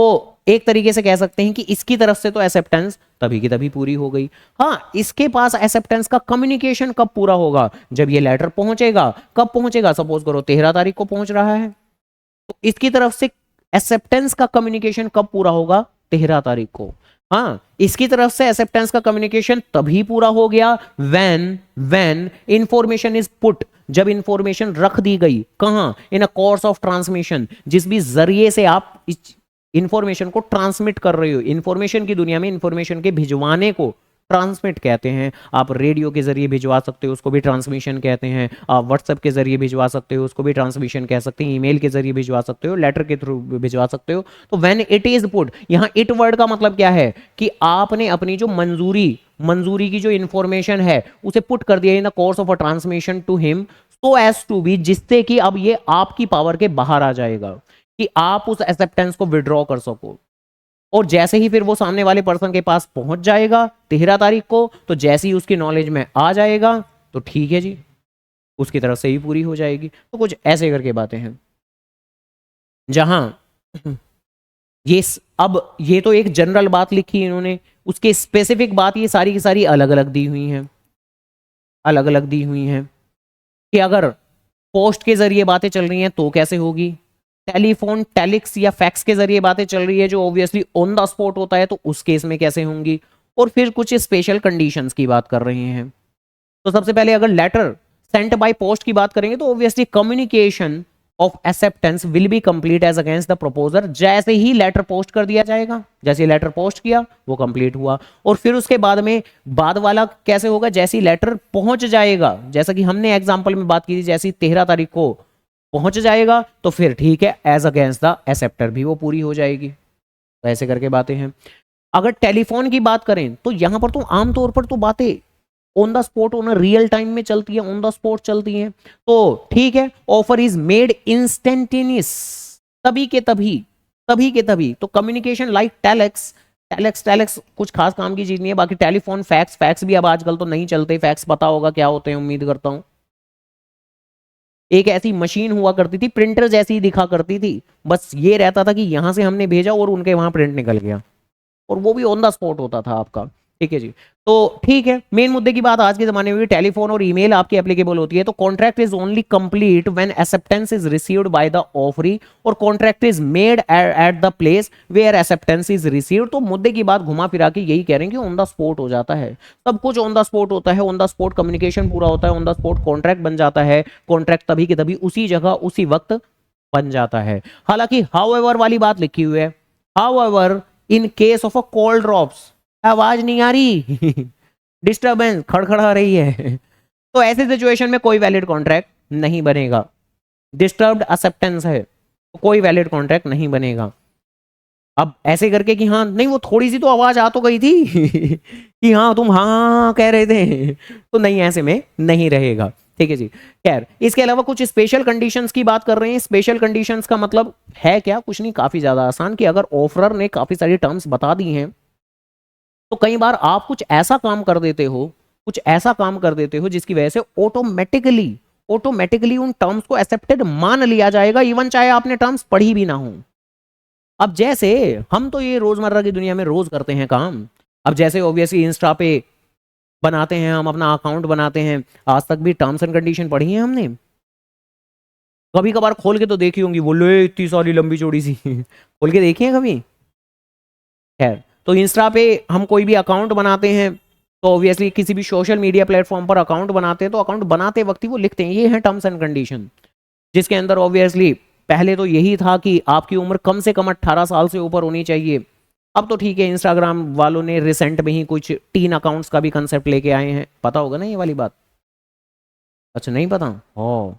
एक तरीके से कह सकते हैं कि इसकी तरफ से तो एक्सेप्टेंस तभी की तभी पूरी हो गई। हाँ, इसके पास एक्सेप्टेंस का कम्युनिकेशन कब पूरा होगा, जब ये लेटर पहुंचेगा। कब पहुंचेगा, सपोज करो 13 तारीख को पहुंच रहा है, तो इसकी तरफ से एक्सेप्टेंस का कम्युनिकेशन कब पूरा होगा, 13 तारीख को। हाँ, इसकी तरफ से एक्सेप्टेंस का कम्युनिकेशन तभी पूरा हो गया व्हेन इंफॉर्मेशन इज पुट, जब इंफॉर्मेशन रख दी गई कहां, इन अ कोर्स ऑफ ट्रांसमिशन, जिस भी जरिए से आप इस इंफॉर्मेशन को ट्रांसमिट कर रहे हो। इंफॉर्मेशन की दुनिया में इंफॉर्मेशन के भिजवाने को ट्रांसमिट कहते हैं। आप रेडियो के जरिए भिजवा सकते हो, उसको भी ट्रांसमिशन कहते हैं। आप व्हाट्सएप के जरिए भिजवा सकते हो, उसको भी ट्रांसमिशन कह सकते हैं। ईमेल के जरिए भिजवा सकते हो, लेटर के थ्रू भिजवा सकते हो। तो व्हेन इट इज पुट, यहां इट वर्ड का मतलब क्या है कि आपने अपनी जो मंजूरी की जो इंफॉर्मेशन है उसे पुट कर दिया in the course of a transmission to him, so as to be, जिससे कि अब ये आपकी पावर के बाहर आ जाएगा कि आप उस एक्सेप्टेंस को विड्रॉ कर सको। और जैसे ही फिर वो सामने वाले पर्सन के पास पहुंच जाएगा 13 तारीख को, तो जैसे ही उसकी नॉलेज में आ जाएगा, तो ठीक है जी, उसकी तरफ से ही पूरी हो जाएगी। तो कुछ ऐसे करके बातें हैं जहां अब ये तो एक जनरल बात लिखी इन्होंने, उसके स्पेसिफिक बात ये सारी की सारी अलग अलग दी हुई हैं, अलग अलग दी हुई हैं कि अगर पोस्ट के जरिए बातें चल रही हैं तो कैसे होगी, टेलीफोन, टेलिक्स या फैक्स के जरिए बातें चल रही है जो ऑब्वियसली ऑन द स्पॉट होता है, तो उस केस में कैसे होंगी, और फिर कुछ स्पेशल कंडीशंस की बात कर रहे हैं। तो सबसे पहले अगर लेटर सेंट बाय पोस्ट की बात करेंगे, तो obviously communication of acceptance will be complete as against the proposer. जैसे ही लेटर पोस्ट कर दिया जाएगा, जैसे लेटर पोस्ट किया वो कंप्लीट हुआ, और फिर उसके बाद में बाद वाला कैसे होगा, जैसे ही लेटर पहुंच जाएगा, जैसा कि हमने एग्जांपल में बात की थी, जैसे 13 तारीख को पहुंच जाएगा, तो फिर ठीक है, एज अगेंस्ट द एक्सेप्टर भी वो पूरी हो जाएगी। तो ऐसे करके बातें हैं। अगर टेलीफोन की बात करें, तो यहां पर तो आमतौर पर तो बातें on the spot, on real time में चलती है, ऑन द स्पॉट चलती हैं, तो ठीक है, ऑफर इज मेड इंस्टेंटेनियस, तभी के तभी, तभी के तभी। तो कम्युनिकेशन लाइक टेलेक्स कुछ खास काम की चीज नहीं है। बाकी टेलीफोन, फैक्स भी अब आजकल तो नहीं चलते। फैक्स पता होगा क्या होते हैं, उम्मीद करता हूं। एक ऐसी मशीन हुआ करती थी, प्रिंटर जैसी ही दिखा करती थी, बस ये रहता था कि यहां से हमने भेजा और उनके वहां प्रिंट निकल गया, और वो भी ऑन द स्पॉट होता था आपका। ठीक है जी, तो ठीक है, मेन मुद्दे की बात आज के जमाने में भी टेलीफोन और ईमेल आपकी एप्लीकेबल होती है। तो contract is only complete when acceptance is received by the offeree, और contract is made at the place where acceptance is received. तो मुद्दे की बात घुमा फिरा के यही कह रहे हैं कि ऑन द स्पॉट हो जाता है, सब कुछ ऑन द स्पॉट होता है, ऑन द स्पॉट कम्युनिकेशन पूरा होता है, ऑन द स्पॉट कॉन्ट्रैक्ट बन जाता है, कॉन्ट्रैक्ट तभी के तभी उसी जगह उसी वक्त बन जाता है। हालांकि हाउएवर वाली बात लिखी हुई है, however in case of a call drops, आवाज नहीं आ रही डिस्टर्बेंस खड़खड़ा रही है, तो ऐसे सिचुएशन में कोई वैलिड कॉन्ट्रैक्ट नहीं बनेगा। डिस्टर्ब्ड एक्सेप्टेंस है तो कोई वैलिड कॉन्ट्रैक्ट नहीं बनेगा। अब ऐसे करके कि हाँ नहीं, वो थोड़ी सी तो आवाज आ तो गई थी कि हाँ तुम हाँ कह रहे थे, तो नहीं, ऐसे में नहीं रहेगा। ठीक है जी। खैर, इसके अलावा कुछ स्पेशल कंडीशंस की बात कर रहे हैं। स्पेशल कंडीशंस का मतलब है क्या, कुछ नहीं, काफी ज्यादा आसान, कि अगर ऑफरर ने काफी सारी टर्म्स बता दी हैं, तो कई बार आप कुछ ऐसा काम कर देते हो, कुछ ऐसा काम कर देते हो जिसकी वजह से ऑटोमेटिकली उन टर्म्स को एक्सेप्टेड मान लिया जाएगा, इवन चाहे आपने टर्म्स पढ़ी भी ना हो। अब जैसे हम तो ये रोजमर्रा की दुनिया में रोज करते हैं काम। अब जैसे ऑब्वियसली इंस्टा पे बनाते हैं, हम अपना अकाउंट बनाते हैं, आज तक भी टर्म्स एंड कंडीशन पढ़ी है हमने, कभी कभार खोल के तो देखी होंगी, बोले इतनी सारी लंबी चौड़ी सी खोल के देखी है कभी। खैर, तो इंस्टा पे हम कोई भी अकाउंट बनाते हैं, तो ऑब्वियसली किसी भी सोशल मीडिया प्लेटफॉर्म पर अकाउंट बनाते हैं, तो अकाउंट बनाते वक्त ही वो लिखते हैं, ये है टर्म्स एंड कंडीशन, जिसके अंदर ऑब्वियसली पहले तो यही था कि आपकी उम्र कम से कम 18 साल से ऊपर होनी चाहिए। अब तो ठीक है, इंस्टाग्राम वालों ने रिसेंट में ही कुछ टीन अकाउंट्स का भी कंसेप्ट लेके आए हैं, पता होगा ना ये वाली बात। अच्छा नहीं पता, ओ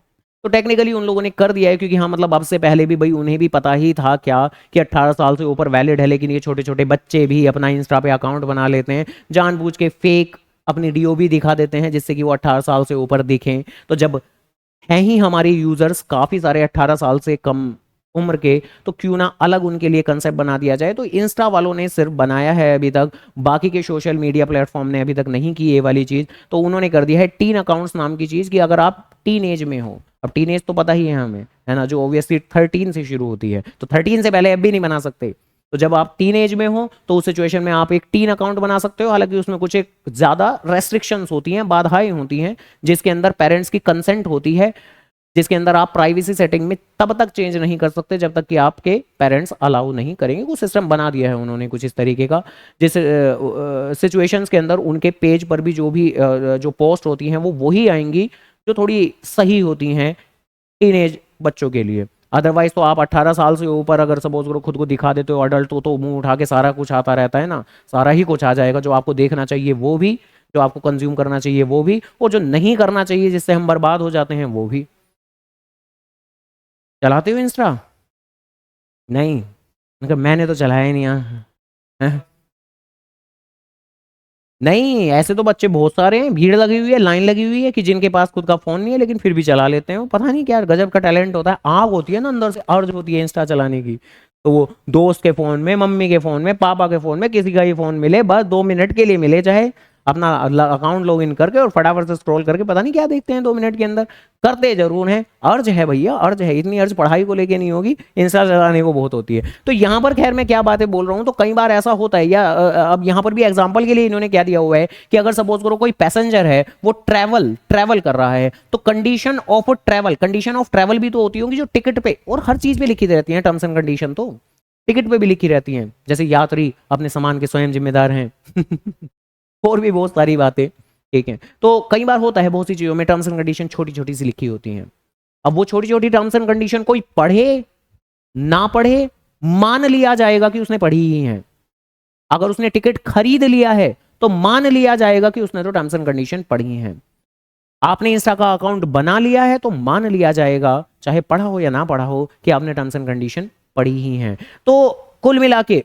तो टेक्निकली उन लोगों ने कर दिया है, क्योंकि हाँ मतलब अब से पहले भी भाई उन्हें भी पता ही था क्या कि 18 साल से ऊपर वैलिड है, लेकिन ये छोटे छोटे बच्चे भी अपना इंस्टा पे अकाउंट बना लेते हैं, जानबूझ के फेक अपनी डीओ भी दिखा देते हैं जिससे कि वो 18 साल से ऊपर दिखें। तो जब हैं ही हमारे यूजर्स काफी सारे 18 साल से कम उम्र के, तो क्यों ना अलग उनके लिए कंसेप्ट बना दिया जाए। तो इंस्टा वालों ने सिर्फ बनाया है अभी तक, बाकी के सोशल मीडिया प्लेटफॉर्म ने अभी तक नहीं की ये वाली चीज। तो उन्होंने कर दिया है टीन अकाउंट्स नाम की चीज, कि अगर आप टीन एज में हो, अब टीन एज तो पता ही है हमें, है ना, जो ऑब्वियसली 13 से शुरू होती है, तो 13 से पहले अब भी नहीं बना सकते। तो जब आप टीन एज में हो तो उस सिचुएशन में आप एक टीन अकाउंट बना सकते हो। हालांकि उसमें कुछ एक ज्यादा रेस्ट्रिक्शंस होती हैं, बाधाएं होती हैं, जिसके अंदर पेरेंट्स की कंसेंट होती है, जिसके अंदर आप प्राइवेसी सेटिंग में तब तक चेंज नहीं कर सकते जब तक कि आपके पेरेंट्स अलाउ नहीं करेंगे। वो सिस्टम बना दिया है उन्होंने कुछ इस तरीके का, जिस सिचुएशंस के अंदर उनके पेज पर भी जो भी जो पोस्ट होती हैं वो वही आएंगी जो थोड़ी सही होती हैं टीनेज बच्चों के लिए। अदरवाइज तो आप 18 साल से ऊपर अगर सपोज करो खुद को दिखा देते हो अडल्ट, तो मुंह उठा के सारा कुछ आता रहता है ना, सारा ही कुछ आ जाएगा, जो आपको देखना चाहिए वो भी, जो आपको कंज्यूम करना चाहिए वो भी, और जो नहीं करना चाहिए जिससे हम बर्बाद हो जाते हैं वो भी। चलाते हो इंस्टा? नहीं, मतलब मैंने तो चलाया ही नहीं हैं? नहीं, ऐसे तो बच्चे बहुत सारे हैं, भीड़ लगी हुई है, लाइन लगी हुई है, कि जिनके पास खुद का फोन नहीं है लेकिन फिर भी चला लेते हैं। वो पता नहीं क्या गजब का टैलेंट होता है, आग होती है ना अंदर से, अर्ज होती है इंस्टा चलाने की। तो वो दोस्त के फोन में, मम्मी के फोन में, पापा के फोन में, किसी का ही फोन मिले, बस 2 मिनट के लिए मिले, चाहे अपना अकाउंट लॉग इन करके और फटाफट से स्क्रॉल करके पता नहीं क्या देखते हैं 2 मिनट के अंदर। करते जरूर हैं, अर्ज है भैया, अर्ज है, इतनी अर्ज पढ़ाई को लेके नहीं होगी, इंस्टा चलाने को बहुत होती है। तो यहाँ पर खैर मैं क्या बातें बोल रहा हूँ, तो कई बार ऐसा होता है, या अब यहाँ पर भी एग्जाम्पल के लिए इन्होंने क्या दिया हुआ है कि अगर सपोज करो कोई पैसेंजर है वो ट्रैवल कर रहा है, तो कंडीशन ऑफ ट्रैवल भी तो होती होंगी जो टिकट पे और हर चीज पे लिखी रहती है, टर्म्स एंड कंडीशन तो टिकट पे भी लिखी रहती हैं, जैसे यात्री अपने सामान के स्वयं जिम्मेदार हैं और भी बहुत सारी बातें, ठीक है। तो कई बार होता है बहुत सी चीजों में टर्म्स एंड कंडीशन छोटी छोटी सी लिखी होती हैं। अब वो छोटी छोटी टर्म्स एंड कंडीशन कोई पढ़े ना पढ़े, मान लिया जाएगा कि उसने पढ़ी ही है। अगर उसने टिकट खरीद लिया है तो मान लिया जाएगा कि उसने तो टर्म्स एंड कंडीशन पढ़ी है। आपने इंस्टा का अकाउंट बना लिया है तो मान लिया जाएगा, चाहे पढ़ा हो या ना पढ़ा हो, कि आपने टर्म्स एंड कंडीशन पढ़ी ही है। तो कुल मिला के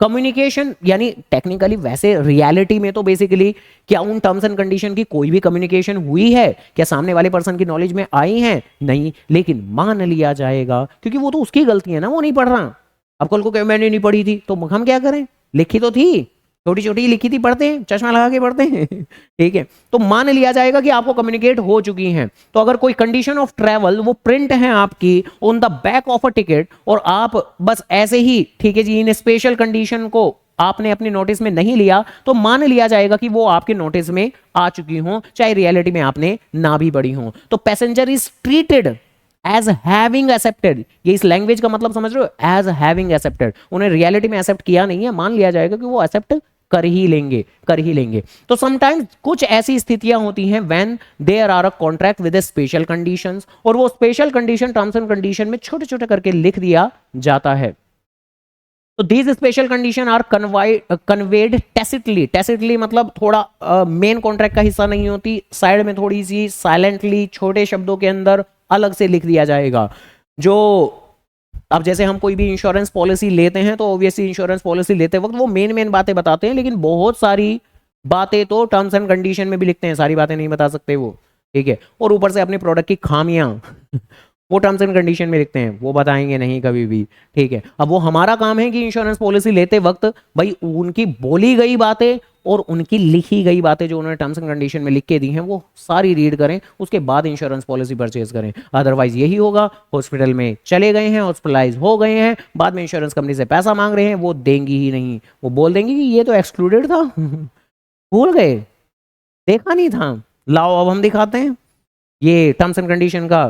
कम्युनिकेशन, यानी टेक्निकली वैसे रियलिटी में तो बेसिकली क्या उन टर्म्स एंड कंडीशन की कोई भी कम्युनिकेशन हुई है, क्या सामने वाले पर्सन की नॉलेज में आई है? नहीं, लेकिन मान लिया जाएगा क्योंकि वो तो उसकी गलती है ना, वो नहीं पढ़ रहा। अब कल को क्या मैंने नहीं पढ़ी थी तो हम क्या करें, लिखी तो थी, छोटी छोटी लिखी थी, पढ़ते हैं, चश्मा लगा के पढ़ते हैं ठीक है। तो मान लिया जाएगा कि आपको कम्युनिकेट हो चुकी हैं। तो अगर कोई कंडीशन ऑफ ट्रैवल वो प्रिंट है आपकी on the back of a ticket, और आप बस ऐसे ही, ठीक है जी, इन स्पेशल कंडीशन को आपने अपने नोटिस में नहीं लिया, तो मान लिया जाएगा कि वो आपके नोटिस में आ चुकी हो, चाहे रियलिटी में आपने ना भी पढ़ी हो। तो passenger is treated as having accepted, ये इस लैंग्वेज का मतलब समझ रहे हो, एज हैविंग एक्सेप्टेड। उन्हें रियलिटी में एक्सेप्ट किया नहीं है, मान लिया जाएगा कि वो एक्सेप्ट कर ही लेंगे। तो समटाइम्स कुछ ऐसी स्थितियां होती हैं when there are a contract with special conditions, और वो special condition terms and condition में छोटे छोटे करके लिख दिया जाता है। तो these special condition are conveyed tacitly मतलब थोड़ा मेन कॉन्ट्रैक्ट का हिस्सा नहीं होती, साइड में थोड़ी सी साइलेंटली छोटे शब्दों के अंदर अलग से लिख दिया जाएगा। जो अब जैसे हम कोई भी इंश्योरेंस पॉलिसी लेते हैं तो ऑब्वियसली इंश्योरेंस पॉलिसी लेते वक्त वो मेन बातें बताते हैं, लेकिन बहुत सारी बातें तो टर्म्स एंड कंडीशन में भी लिखते हैं, सारी बातें नहीं बता सकते वो, ठीक है। और ऊपर से अपने प्रोडक्ट की खामियां वो टर्म्स एंड कंडीशन में लिखते हैं, वो बताएंगे नहीं कभी भी, ठीक है। अब वो हमारा काम है कि इंश्योरेंस पॉलिसी लेते वक्त भाई उनकी बोली गई बातें और उनकी लिखी गई बातें जो उन्होंने टर्म्स एंड कंडीशन में लिख के दी हैं वो सारी रीड करें, उसके बाद इंश्योरेंस पॉलिसी परचेज करें। अदरवाइज यही होगा, हॉस्पिटल में चले गए हैं, हॉस्पिटलाइज हो गए हैं, बाद में इंश्योरेंस कंपनी से पैसा मांग रहे हैं, वो देंगी ही नहीं, वो बोल देंगी कि ये तो एक्सक्लूडेड था भूल गए, देखा नहीं था, लाओ अब हम दिखाते हैं, ये टर्म्स एंड कंडीशन का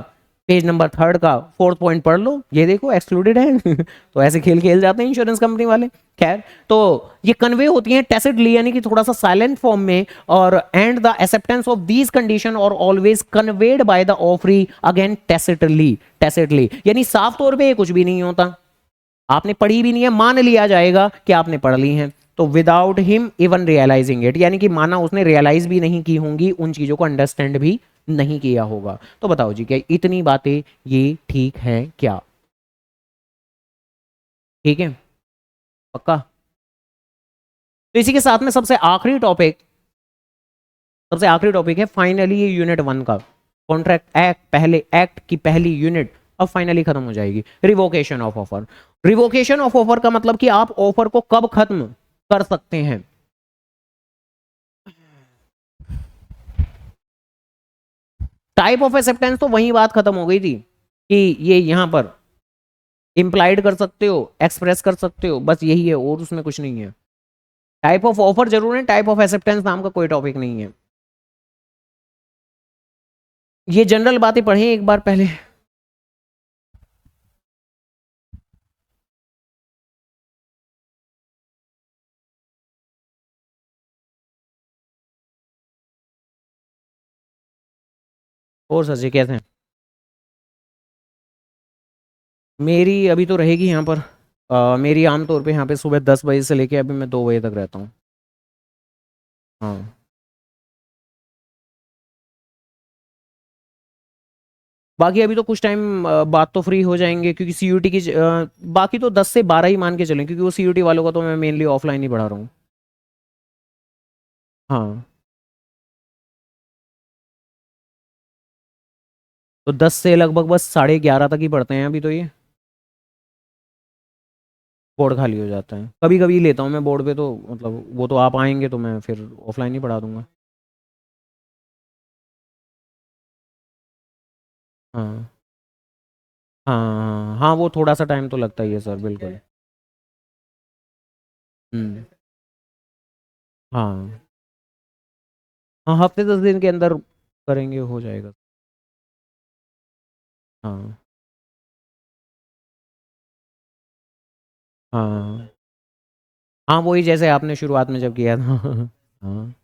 पेज नंबर 3 का 4th पॉइंट पढ़ लो, ये देखो एक्सक्लूडेड है तो ऐसे खेल जाते हैं इंश्योरेंस कंपनी वाले। खैर, तो ये कन्वे होती हैं टैसिटली, यानी कि थोड़ा सा साइलेंट फॉर्म में, और and the acceptance of these condition are always conveyed by the offeree again tacitly, यानी साफ तौर पे ये कुछ भी नहीं होता, आपने पढ़ी भी नहीं है, मान लिया जाएगा कि आपने पढ़ ली है। तो without him even realising it, यानी कि माना उसने रियलाइज भी नहीं की होंगी, उन चीजों को अंडरस्टैंड भी नहीं किया होगा। तो बताओ जी, क्या इतनी बातें ये ठीक है क्या? ठीक है, पक्का? तो इसी के साथ में सबसे आखिरी टॉपिक है फाइनली ये यूनिट 1 का। कॉन्ट्रैक्ट एक्ट, पहले एक्ट की पहली यूनिट अब फाइनली खत्म हो जाएगी। Revocation of offer. Revocation of offer का मतलब कि आप ऑफर को कब खत्म कर सकते हैं। टाइप ऑफ एक्सेप्टेंस तो वही बात खत्म हो गई थी कि ये यहां पर इंप्लाइड कर सकते हो, एक्सप्रेस कर सकते हो, बस यही है और उसमें कुछ नहीं है। टाइप ऑफ ऑफर जरूर है, टाइप ऑफ एक्सेप्टेंस नाम का कोई टॉपिक नहीं है। ये जनरल बातें पढ़ें एक बार पहले। और सर जी कैसे हैं? मेरी अभी तो रहेगी यहाँ पर। मेरी आमतौर पे यहाँ पे सुबह 10 बजे से लेके अभी मैं 2 बजे तक रहता हूँ। हाँ, बाकी अभी तो कुछ टाइम बाद तो फ्री हो जाएंगे क्योंकि सीयूटी की बाकी तो 10 से 12 ही मान के चलें, क्योंकि वो सीयूटी वालों का तो मैं मेनली ऑफलाइन ही पढ़ा रहा हूँ। हाँ, तो 10 से लगभग बस 11:30 तक ही पढ़ते हैं अभी तो ये। बोर्ड खाली हो जाता है, कभी कभी लेता हूँ मैं बोर्ड पे, तो मतलब वो तो आप आएंगे तो मैं फिर ऑफलाइन ही पढ़ा दूंगा। हाँ हाँ हाँ हाँ, वो थोड़ा सा टाइम तो लगता ही है सर, बिल्कुल। हम्म। हाँ हाँ, हफ्ते 10 दिन के अंदर करेंगे, हो जाएगा। हाँ हाँ हाँ, वही जैसे आपने शुरुआत में जब किया था। हाँ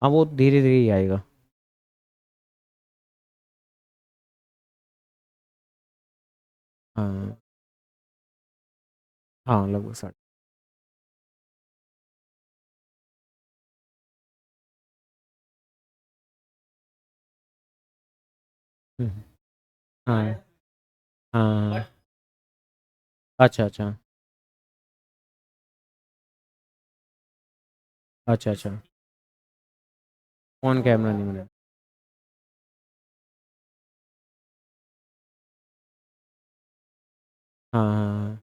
हाँ, वो धीरे धीरे ही आएगा। हाँ हाँ, लगभग 60। हम्म, हाँ हाँ। अच्छा अच्छा। अच्छा अच्छा। ऑन कैमरा नहीं मिला। हाँ हाँ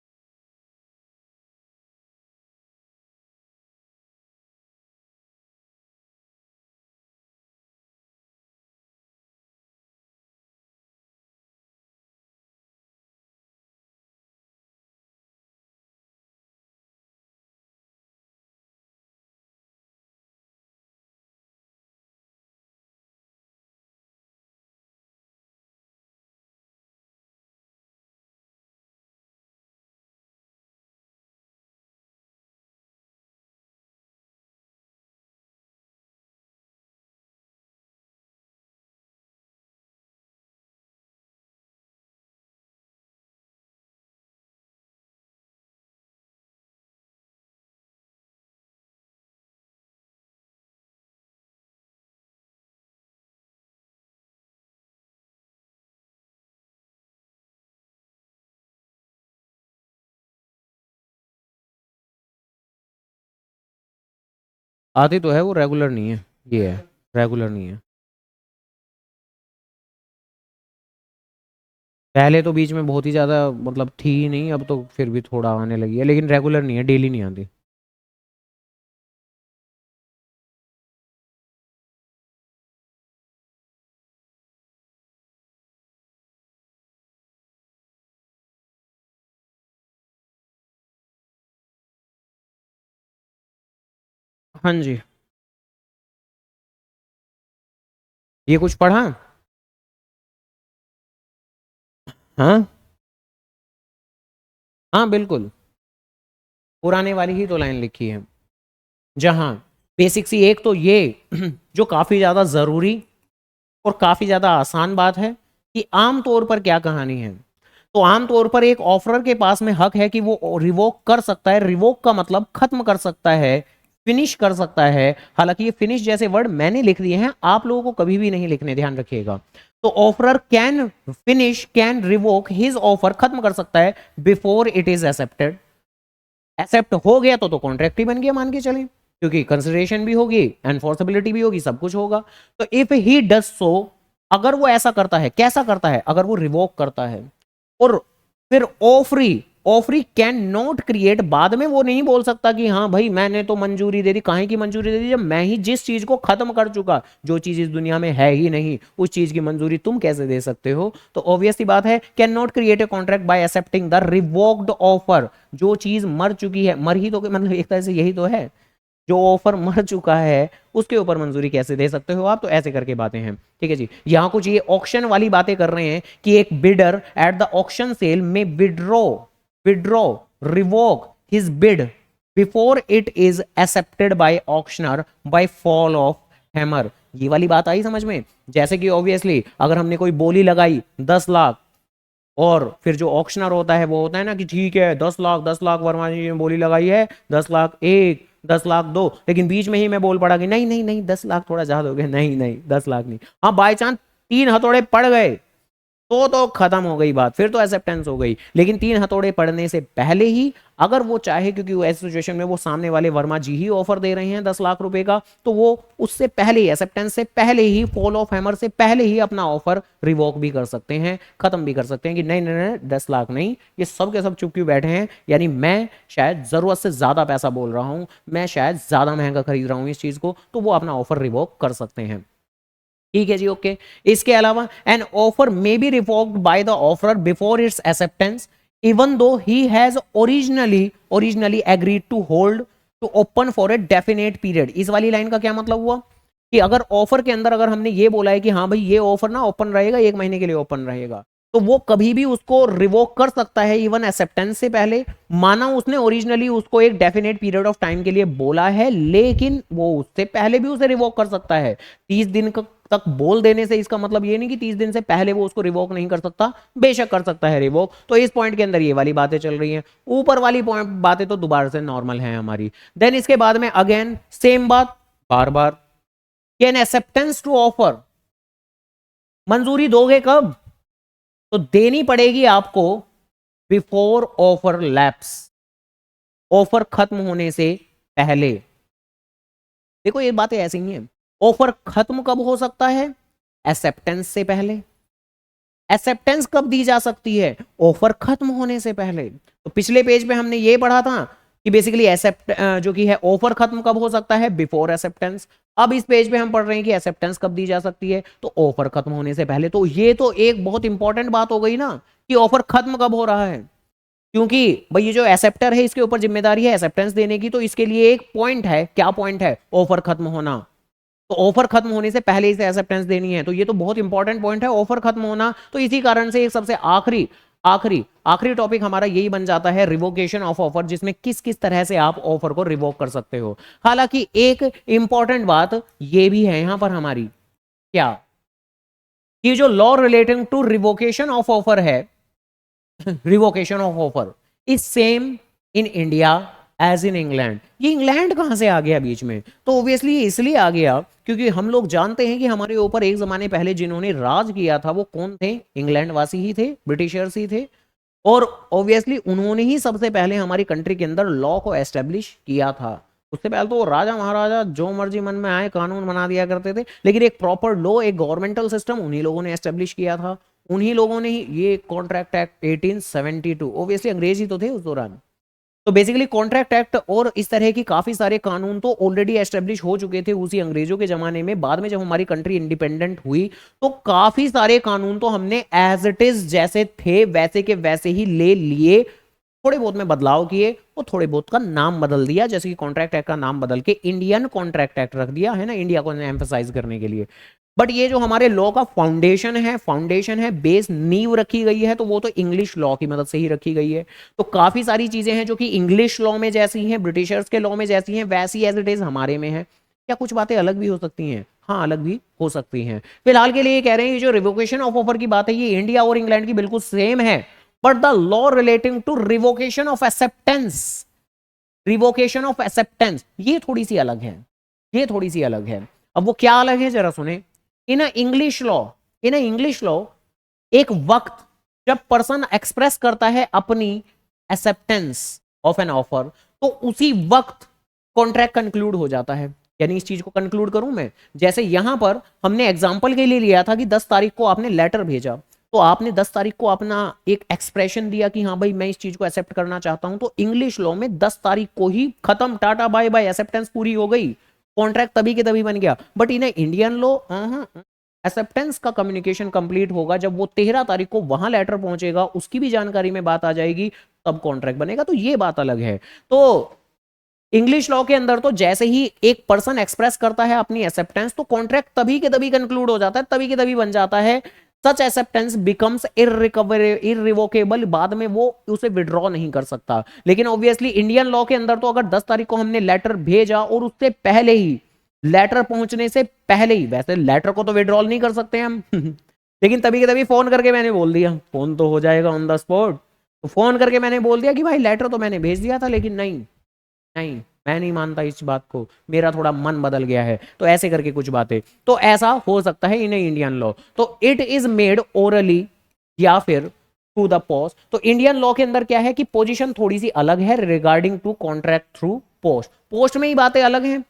आती तो है, वो रेगुलर नहीं है। ये है, रेगुलर नहीं है। पहले तो बीच में बहुत ही ज़्यादा मतलब थी ही नहीं, अब तो फिर भी थोड़ा आने लगी है, लेकिन रेगुलर नहीं है, डेली नहीं आती। हाँ जी। ये कुछ पढ़ा? हाँ हाँ, बिल्कुल। पुराने वाली ही तो लाइन लिखी है, जहाँ बेसिक सी एक तो ये जो काफ़ी ज़्यादा ज़रूरी और काफ़ी ज़्यादा आसान बात है कि आम तौर पर क्या कहानी है। तो आम तौर पर एक ऑफरर के पास में हक है कि वो रिवोक कर सकता है। रिवोक का मतलब खत्म कर सकता है फिनिश कर सकता है। हालांकि ये फिनिश जैसे वर्ड मैंने लिख दिए हैं, आप लोगों को कभी भी नहीं लिखने, ध्यान रखिएगा। तो offerer can finish, can revoke his offer, खत्म कर सकता है before it is accepted. Accept हो गया तो कॉन्ट्रैक्ट ही बन गया, मान के चलें, क्योंकि कंसिडरेशन भी होगी, एनफोर्सेबिलिटी भी होगी, सब कुछ होगा। तो इफ ही डज सो, अगर वो ऐसा करता है, कैसा करता है, अगर वो रिवोक करता है, और फिर offeree, offeree can not create, बाद में वो नहीं बोल सकता कि हाँ भाई मैंने तो मंजूरी दे दी, काहे की मंजूरी दे दी, जब मैं ही जिस चीज को खत्म कर चुका, जो चीज इस दुनिया में है ही नहीं, उस चीज की मंजूरी तुम कैसे दे सकते हो। तो ऑब्वियस सी बात है, can not create a contract by accepting the revoked offer. जो चीज मर चुकी है, मर ही तो, मतलब एक तरह से यही तो है, जो ऑफर मर चुका है उसके ऊपर मंजूरी कैसे दे सकते हो आप। तो ऐसे करके बातें हैं, ठीक है जी। यहां कुछ ये ऑक्शन वाली बातें कर रहे हैं कि एक bidder at the auction sale में withdraw revoke his bid before it is accepted by auctioneer by fall of hammer. ये वाली बात आई समझ में। जैसे कि ऑब्वियसली अगर हमने कोई बोली लगाई 10 लाख, और फिर जो ऑक्शनर होता है वो होता है ना कि ठीक है 10 लाख, 10 लाख वर्मा जी ने बोली लगाई है, 10 लाख एक, 10 लाख दो, लेकिन बीच में ही मैं बोल पड़ा कि नहीं नहीं नहीं 10 लाख थोड़ा ज्यादा हो गया, नहीं नहीं 10 लाख नहीं। हाँ बाई चांस 3 हथौड़े पड़ गए तो खत्म हो गई बात, फिर तो एक्सेप्टेंस हो गई। लेकिन 3 हथौड़े पड़ने से पहले ही अगर वो चाहे, क्योंकि वो ऐसी सिचुएशन में वो सामने वाले वर्मा जी ही ऑफर दे रहे हैं 10 लाख रुपए का, तो वो उससे पहले ही, एक्सेप्टेंस से पहले ही, फॉल ऑफ हैमर से पहले ही अपना ऑफर रिवोक भी कर सकते हैं, खत्म भी कर सकते हैं कि नहीं नहीं नहीं 10 लाख नहीं, ये सब के सब चुप क्यों बैठे हैं, यानी मैं शायद जरूरत से ज्यादा पैसा बोल रहा हूं, मैं शायद ज्यादा महंगा खरीद रहा हूं इस चीज को, तो वो अपना ऑफर रिवोक कर सकते हैं। ठीक है जी, ओके। इसके अलावा an offer may be revoked by the offerer before its acceptance even though he has originally agreed to hold to open for a definite period. इस वाली लाइन का क्या मतलब हुआ कि अगर ऑफर के अंदर अगर हमने ये बोला है कि हाँ भाई ये ऑफर ना ओपन रहेगा, 1 महीने के लिए ओपन रहेगा, तो वो कभी भी उसको रिवोक कर सकता है इवन एक्सेप्टेंस से पहले। माना उसने ओरिजिनली उसको एक डेफिनेट पीरियड ऑफ टाइम के लिए बोला है, लेकिन वो उससे पहले भी उसे रिवोक कर सकता है। 30 दिन तक बोल देने से इसका मतलब ये नहीं कि 30 दिन से पहले वो उसको रिवोक नहीं कर सकता, बेशक कर सकता है रिवोक। तो इस पॉइंट के अंदर ये वाली बातें चल रही हैं। ऊपर वाली पॉइंट बातें तो दोबारा से नॉर्मल है हमारी। देन इसके बाद में अगेन सेम बात, बार बार, कैन एक्सेप्टेंस टू ऑफर, मंजूरी दोगे कब, तो देनी पड़ेगी आपको बिफोर ऑफर लैप्स, ऑफर खत्म होने से पहले। देखो ये बातें ऐसी ही हैं, ऑफर खत्म कब हो सकता है, एक्सेप्टेंस से पहले। एक्सेप्टेंस कब दी जा सकती है, ऑफर खत्म होने से पहले। तो पिछले पेज पे हमने ये पढ़ा था कि बेसिकली एक्सेप्ट जो कि है ऑफर खत्म कब हो सकता है, बिफोर एक्सेप्टेंस। अब इस पेज पे हम पढ़ रहे हैं कि एक्सेप्टेंस कब दी जा सकती है, तो ऑफर खत्म होने से पहले। तो ये तो एक बहुत इंपॉर्टेंट बात हो गई ना कि ऑफर खत्म कब हो रहा है, क्योंकि भाई ये जो एक्सेप्टर है इसके ऊपर जिम्मेदारी है एक्सेप्टेंस देने की, तो इसके लिए एक पॉइंट है, क्या पॉइंट है, ऑफर खत्म होना। तो ऑफर खत्म होने से पहले इसे एक्सेप्टेंस देनी है, तो ये तो बहुत इंपॉर्टेंट पॉइंट है ऑफर खत्म होना। तो इसी कारण से एक सबसे आखिरी आखिरी आखिरी टॉपिक हमारा यही बन जाता है, रिवोकेशन ऑफ ऑफर, जिसमें किस किस तरह से आप ऑफर को रिवोक कर सकते हो। हालांकि एक इंपॉर्टेंट बात ये भी है यहां पर हमारी, क्या कि जो law relating to revocation of offer है, revocation of offer is same in India as in England. ये इंग्लैंड कहां से आ गया बीच में, तो ऑब्वियसली इसलिए आ गया क्योंकि हम लोग जानते हैं कि हमारे ऊपर एक जमाने पहले जिन्होंने राज किया था वो कौन थे, इंग्लैंड वासी ही थे, ब्रिटिशर्स ही थे। और ऑब्वियसली उन्होंने ही सबसे पहले हमारी कंट्री के अंदर लॉ को एस्टेब्लिश किया था। उससे पहले तो राजा महाराजा जो मर्जी मन में आए कानून बना दिया करते थे, लेकिन एक प्रॉपर लॉ, एक गवर्नमेंटल सिस्टम उन्हीं लोगों ने एस्टेब्लिश किया था। उन्हीं लोगों ने ही ये कॉन्ट्रैक्ट एक्ट 1872, ऑब्वियसली अंग्रेज ही तो थे उस दौरान। तो बेसिकली कॉन्ट्रैक्ट एक्ट और इस तरह की काफी सारे कानून तो ऑलरेडी एस्टेब्लिश हो चुके थे उसी अंग्रेजों के जमाने में। बाद में जब हमारी कंट्री इंडिपेंडेंट हुई तो काफी सारे कानून तो हमने एज इट इज जैसे थे वैसे के वैसे ही ले लिए, थोड़े बहुत में बदलाव किए और थोड़े बहुत का नाम बदल दिया, जैसे कि कॉन्ट्रैक्ट एक्ट का नाम बदल के इंडियन कॉन्ट्रैक्ट एक्ट रख दिया है ना, इंडिया को एम्फसाइज करने के लिए। बट ये जो हमारे लॉ का फाउंडेशन है, बेस नींव रखी गई है, तो वो तो इंग्लिश लॉ की मदद से ही रखी गई है। तो काफी सारी चीजें हैं जो कि इंग्लिश लॉ में जैसी हैं, ब्रिटिशर्स के लॉ में जैसी हैं, वैसी एज इट इज हमारे में है। क्या कुछ बातें अलग भी हो सकती हैं, हाँ अलग भी हो सकती हैं। फिलहाल के लिए ये कह रहे हैं ये जो रिवोकेशन ऑफ ऑफर की बात है ये इंडिया और इंग्लैंड की बिल्कुल सेम है, but the law relating to revocation of acceptance revocation of acceptance ये थोड़ी सी अलग है, ये थोड़ी सी अलग है। अब वो क्या अलग है जरा सुने। In English law, in English law एक वक्त जब पर्सन एक्सप्रेस करता है अपनी एक्सेप्टेंस ऑफ एन ऑफर, तो उसी वक्त कॉन्ट्रैक्ट कंक्लूड हो जाता है। यानी इस चीज को कंक्लूड करूं मैं, जैसे यहां पर हमने एग्जांपल के लिए लिया था कि 10 तारीख को आपने लेटर भेजा, तो आपने 10 तारीख को अपना एक एक्सप्रेशन दिया कि हाँ भाई मैं इस चीज को एक्सेप्ट करना चाहता हूं, तो इंग्लिश लॉ में 10 तारीख को ही खत्म, टाटा बाय बाय, एक्सेप्टेंस पूरी हो गई, कॉन्ट्रैक्ट तभी के तभी बन गया। But in Indian law acceptance का कम्युनिकेशन कंप्लीट होगा जब वो 13 तारीख को वहां लेटर पहुंचेगा, उसकी भी जानकारी में बात आ जाएगी, तब कॉन्ट्रैक्ट बनेगा। तो ये बात अलग है। तो इंग्लिश लॉ के अंदर तो जैसे ही एक पर्सन एक्सप्रेस करता है अपनी एक्सेप्टेंस, तो कॉन्ट्रैक्ट तभी के तभी कंक्लूड हो जाता है, तभी के तभी बन जाता है। सच एक्सेप्टेंस बिकम्स इररिवोकेबल, बाद में वो उसे विड्रॉ नहीं कर सकता। लेकिन ऑब्वियसली इंडियन लॉ के अंदर तो अगर 10 तारीख को हमने लेटर भेजा और उससे पहले ही, लेटर पहुंचने से पहले ही, वैसे लेटर को तो विड्रॉल नहीं कर सकते हम लेकिन तभी के तभी फोन करके मैंने बोल दिया, फोन तो हो जाएगा ऑन द स्पॉट, तो फोन करके मैंने बोल दिया कि भाई लेटर तो मैंने भेज दिया था, लेकिन नहीं नहीं मैं नहीं मानता इस बात को, मेरा थोड़ा मन बदल गया है, तो ऐसे करके कुछ बातें, तो ऐसा हो सकता है इन इंडियन लॉ। तो इट इज मेड ओरली या फिर थ्रू द पोस्ट। तो इंडियन लॉ के अंदर क्या है कि पोजीशन थोड़ी सी अलग है regarding to contract through post. Post में ही बातें अलग हैं,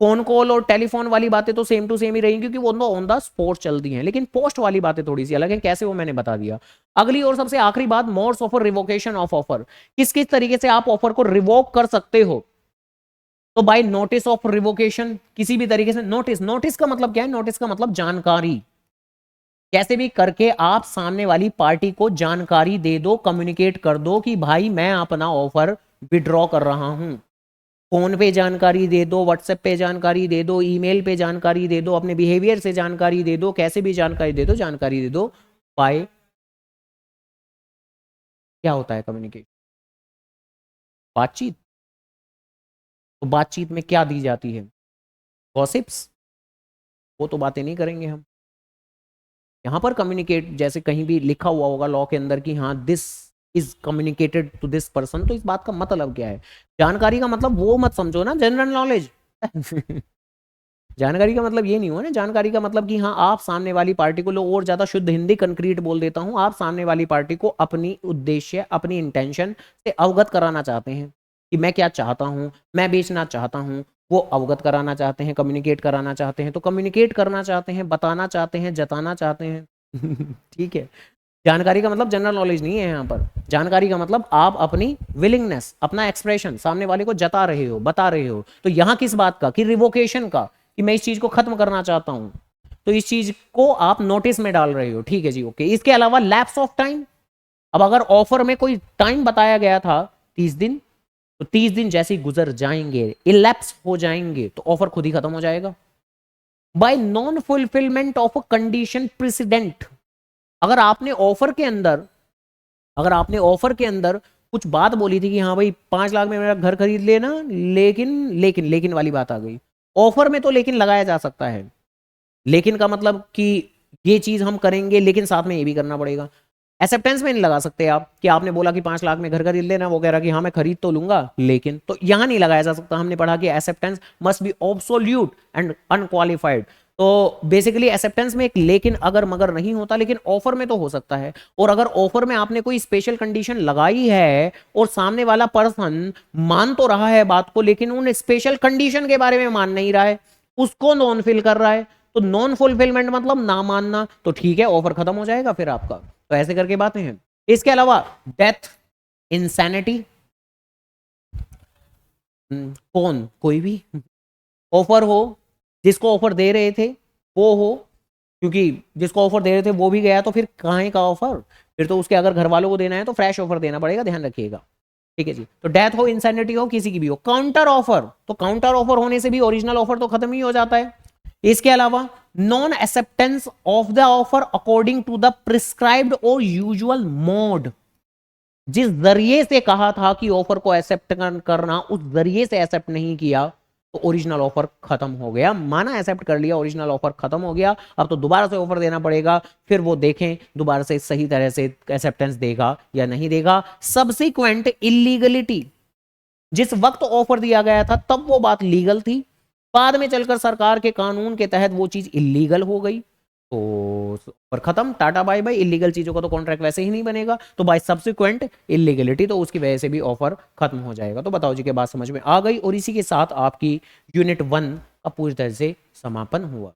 फोन कॉल और टेलीफोन वाली बातें तो सेम टू सेम ही रहेंगी क्योंकि वो ऑन द स्पॉट चलती हैं, लेकिन पोस्ट वाली बातें थोड़ी सी अलग है। कैसे वो मैंने बता दिया। अगली और सबसे आखिरी बात, modes of revocation of offer. किस किस तरीके से आप ऑफर को रिवोक कर सकते हो। तो बाय नोटिस ऑफ रिवोकेशन, किसी भी तरीके से नोटिस, नोटिस का मतलब क्या है, नोटिस का मतलब जानकारी। कैसे भी करके आप सामने वाली पार्टी को जानकारी दे दो, कम्युनिकेट कर दो कि भाई मैं अपना ऑफर विड्रॉ कर रहा हूं। फोन पे जानकारी दे दो, व्हाट्सएप पे जानकारी दे दो, ईमेल पे जानकारी दे दो, अपने बिहेवियर से जानकारी दे दो, कैसे भी जानकारी दे दो, जानकारी दे दो। बाय क्या होता है कम्युनिकेशन, बातचीत। तो बातचीत में क्या दी जाती है, गॉसिप्स, वो तो बातें नहीं करेंगे हम। यहां पर कम्युनिकेट, जैसे कहीं भी लिखा हुआ होगा लॉ के अंदर कि हाँ this is communicated to this person, तो इस बात का मतलब क्या है। जानकारी का मतलब वो मत समझो ना जनरल नॉलेज जानकारी का मतलब ये नहीं हुआ ना, जानकारी का मतलब कि हाँ आप सामने वाली पार्टी को, लो और ज्यादा शुद्ध हिंदी कंक्रीट बोल देता हूं, आप सामने वाली पार्टी को अपनी उद्देश्य, अपनी इंटेंशन से अवगत कराना चाहते हैं कि मैं क्या चाहता हूं, मैं बेचना चाहता हूं, वो अवगत कराना चाहते हैं, कम्युनिकेट कराना चाहते हैं। तो कम्युनिकेट करना चाहते हैं, बताना चाहते हैं, जताना चाहते हैं ठीक है। जानकारी का मतलब जनरल नॉलेज नहीं है यहाँ पर। जानकारी का मतलब आप अपनी विलिंगनेस, अपना एक्सप्रेशन सामने वाले को जता रहे हो, बता रहे हो। तो यहाँ किस बात का, कि रिवोकेशन का, कि मैं इस चीज को खत्म करना चाहता हूं, तो इस चीज को आप नोटिस में डाल रहे हो। ठीक है जी, ओके। इसके अलावा लैप्स ऑफ टाइम। अब अगर ऑफर में कोई टाइम बताया गया था 30 दिन, तो 30 दिन जैसे ही गुजर जाएंगे, इलैप्स हो जाएंगे, तो ऑफर खुद ही खत्म हो जाएगा। Bye non fulfilment of a condition president. अगर आपने ऑफर के अंदर, अगर आपने ऑफर के अंदर कुछ बात बोली थी कि हाँ भाई 5 लाख में मेरा घर खरीद लेना, लेकिन वाली बात आ गई। ऑफर में तो लेकिन लगाया जा सकता है, लेकिन का मतलब कि ये चीज हम करेंगे लेकिन साथ में ये भी करना पड़ेगा। एक्सेप्टेंस में नहीं लगा सकते आप कि आपने बोला कि 5 लाख में घर खरीद लेना, वो कह रहा कि हाँ मैं खरीद तो लूंगा, लेकिन, तो यहां नहीं लगाया जा सकता। हमने पढ़ा कि acceptance must be absolute and unqualified. तो बेसिकली एक्सेप्टेंस में एक लेकिन अगर मगर नहीं होता, लेकिन ऑफर में तो हो सकता है। और अगर ऑफर में आपने कोई स्पेशल कंडीशन लगाई है और सामने वाला पर्सन मान तो रहा है बात को, लेकिन उन स्पेशल कंडीशन के बारे में मान नहीं रहा है, उसको नॉन फिल कर रहा है, तो नॉन फुलफिलमेंट मतलब ना मानना, तो ठीक है ऑफर खत्म हो जाएगा फिर आपका। तो ऐसे करके बातें हैं। इसके अलावा डेथ, इंसैनिटी, कौन, कोई भी ऑफर हो, जिसको ऑफर दे रहे थे वो हो, क्योंकि जिसको ऑफर दे रहे थे वो भी गया, तो फिर कहाँ का ऑफर, फिर तो उसके अगर घर वालों को देना है तो फ्रेश ऑफर देना पड़ेगा, ध्यान रखिएगा। ठीक है जी। तो डेथ हो, इंसैनिटी हो, किसी की भी हो। काउंटर ऑफर, तो काउंटर ऑफर होने से भी ओरिजिनल ऑफर तो खत्म ही हो जाता है। इसके अलावा non acceptance of the offer according to the prescribed और यूजुअल मोड। जिस जरिए से कहा था कि ऑफर को एक्सेप्ट करना, उस जरिए से एक्सेप्ट नहीं किया, तो ओरिजिनल ऑफर खत्म हो गया। माना एक्सेप्ट कर लिया, ओरिजिनल ऑफर खत्म हो गया, अब तो दोबारा से ऑफर देना पड़ेगा, फिर वो देखें दोबारा से सही तरह से एक्सेप्टेंस देगा या नहीं देगा। सब्सिक्वेंट इलीगलिटी, जिस वक्त ऑफर दिया गया था तब वो बात लीगल थी, बाद में चलकर सरकार के कानून के तहत वो चीज इलीगल हो गई, तो और खत्म, टाटा बाय बाय। इलीगल चीजों का तो कॉन्ट्रैक्ट वैसे ही नहीं बनेगा, तो बाय सब्सिक्वेंट इलीगलिटी तो उसकी वजह से भी ऑफर खत्म हो जाएगा। तो बताओ जी के बात समझ में आ गई, और इसी के साथ आपकी यूनिट 1 का पूरी तरह से समापन हुआ।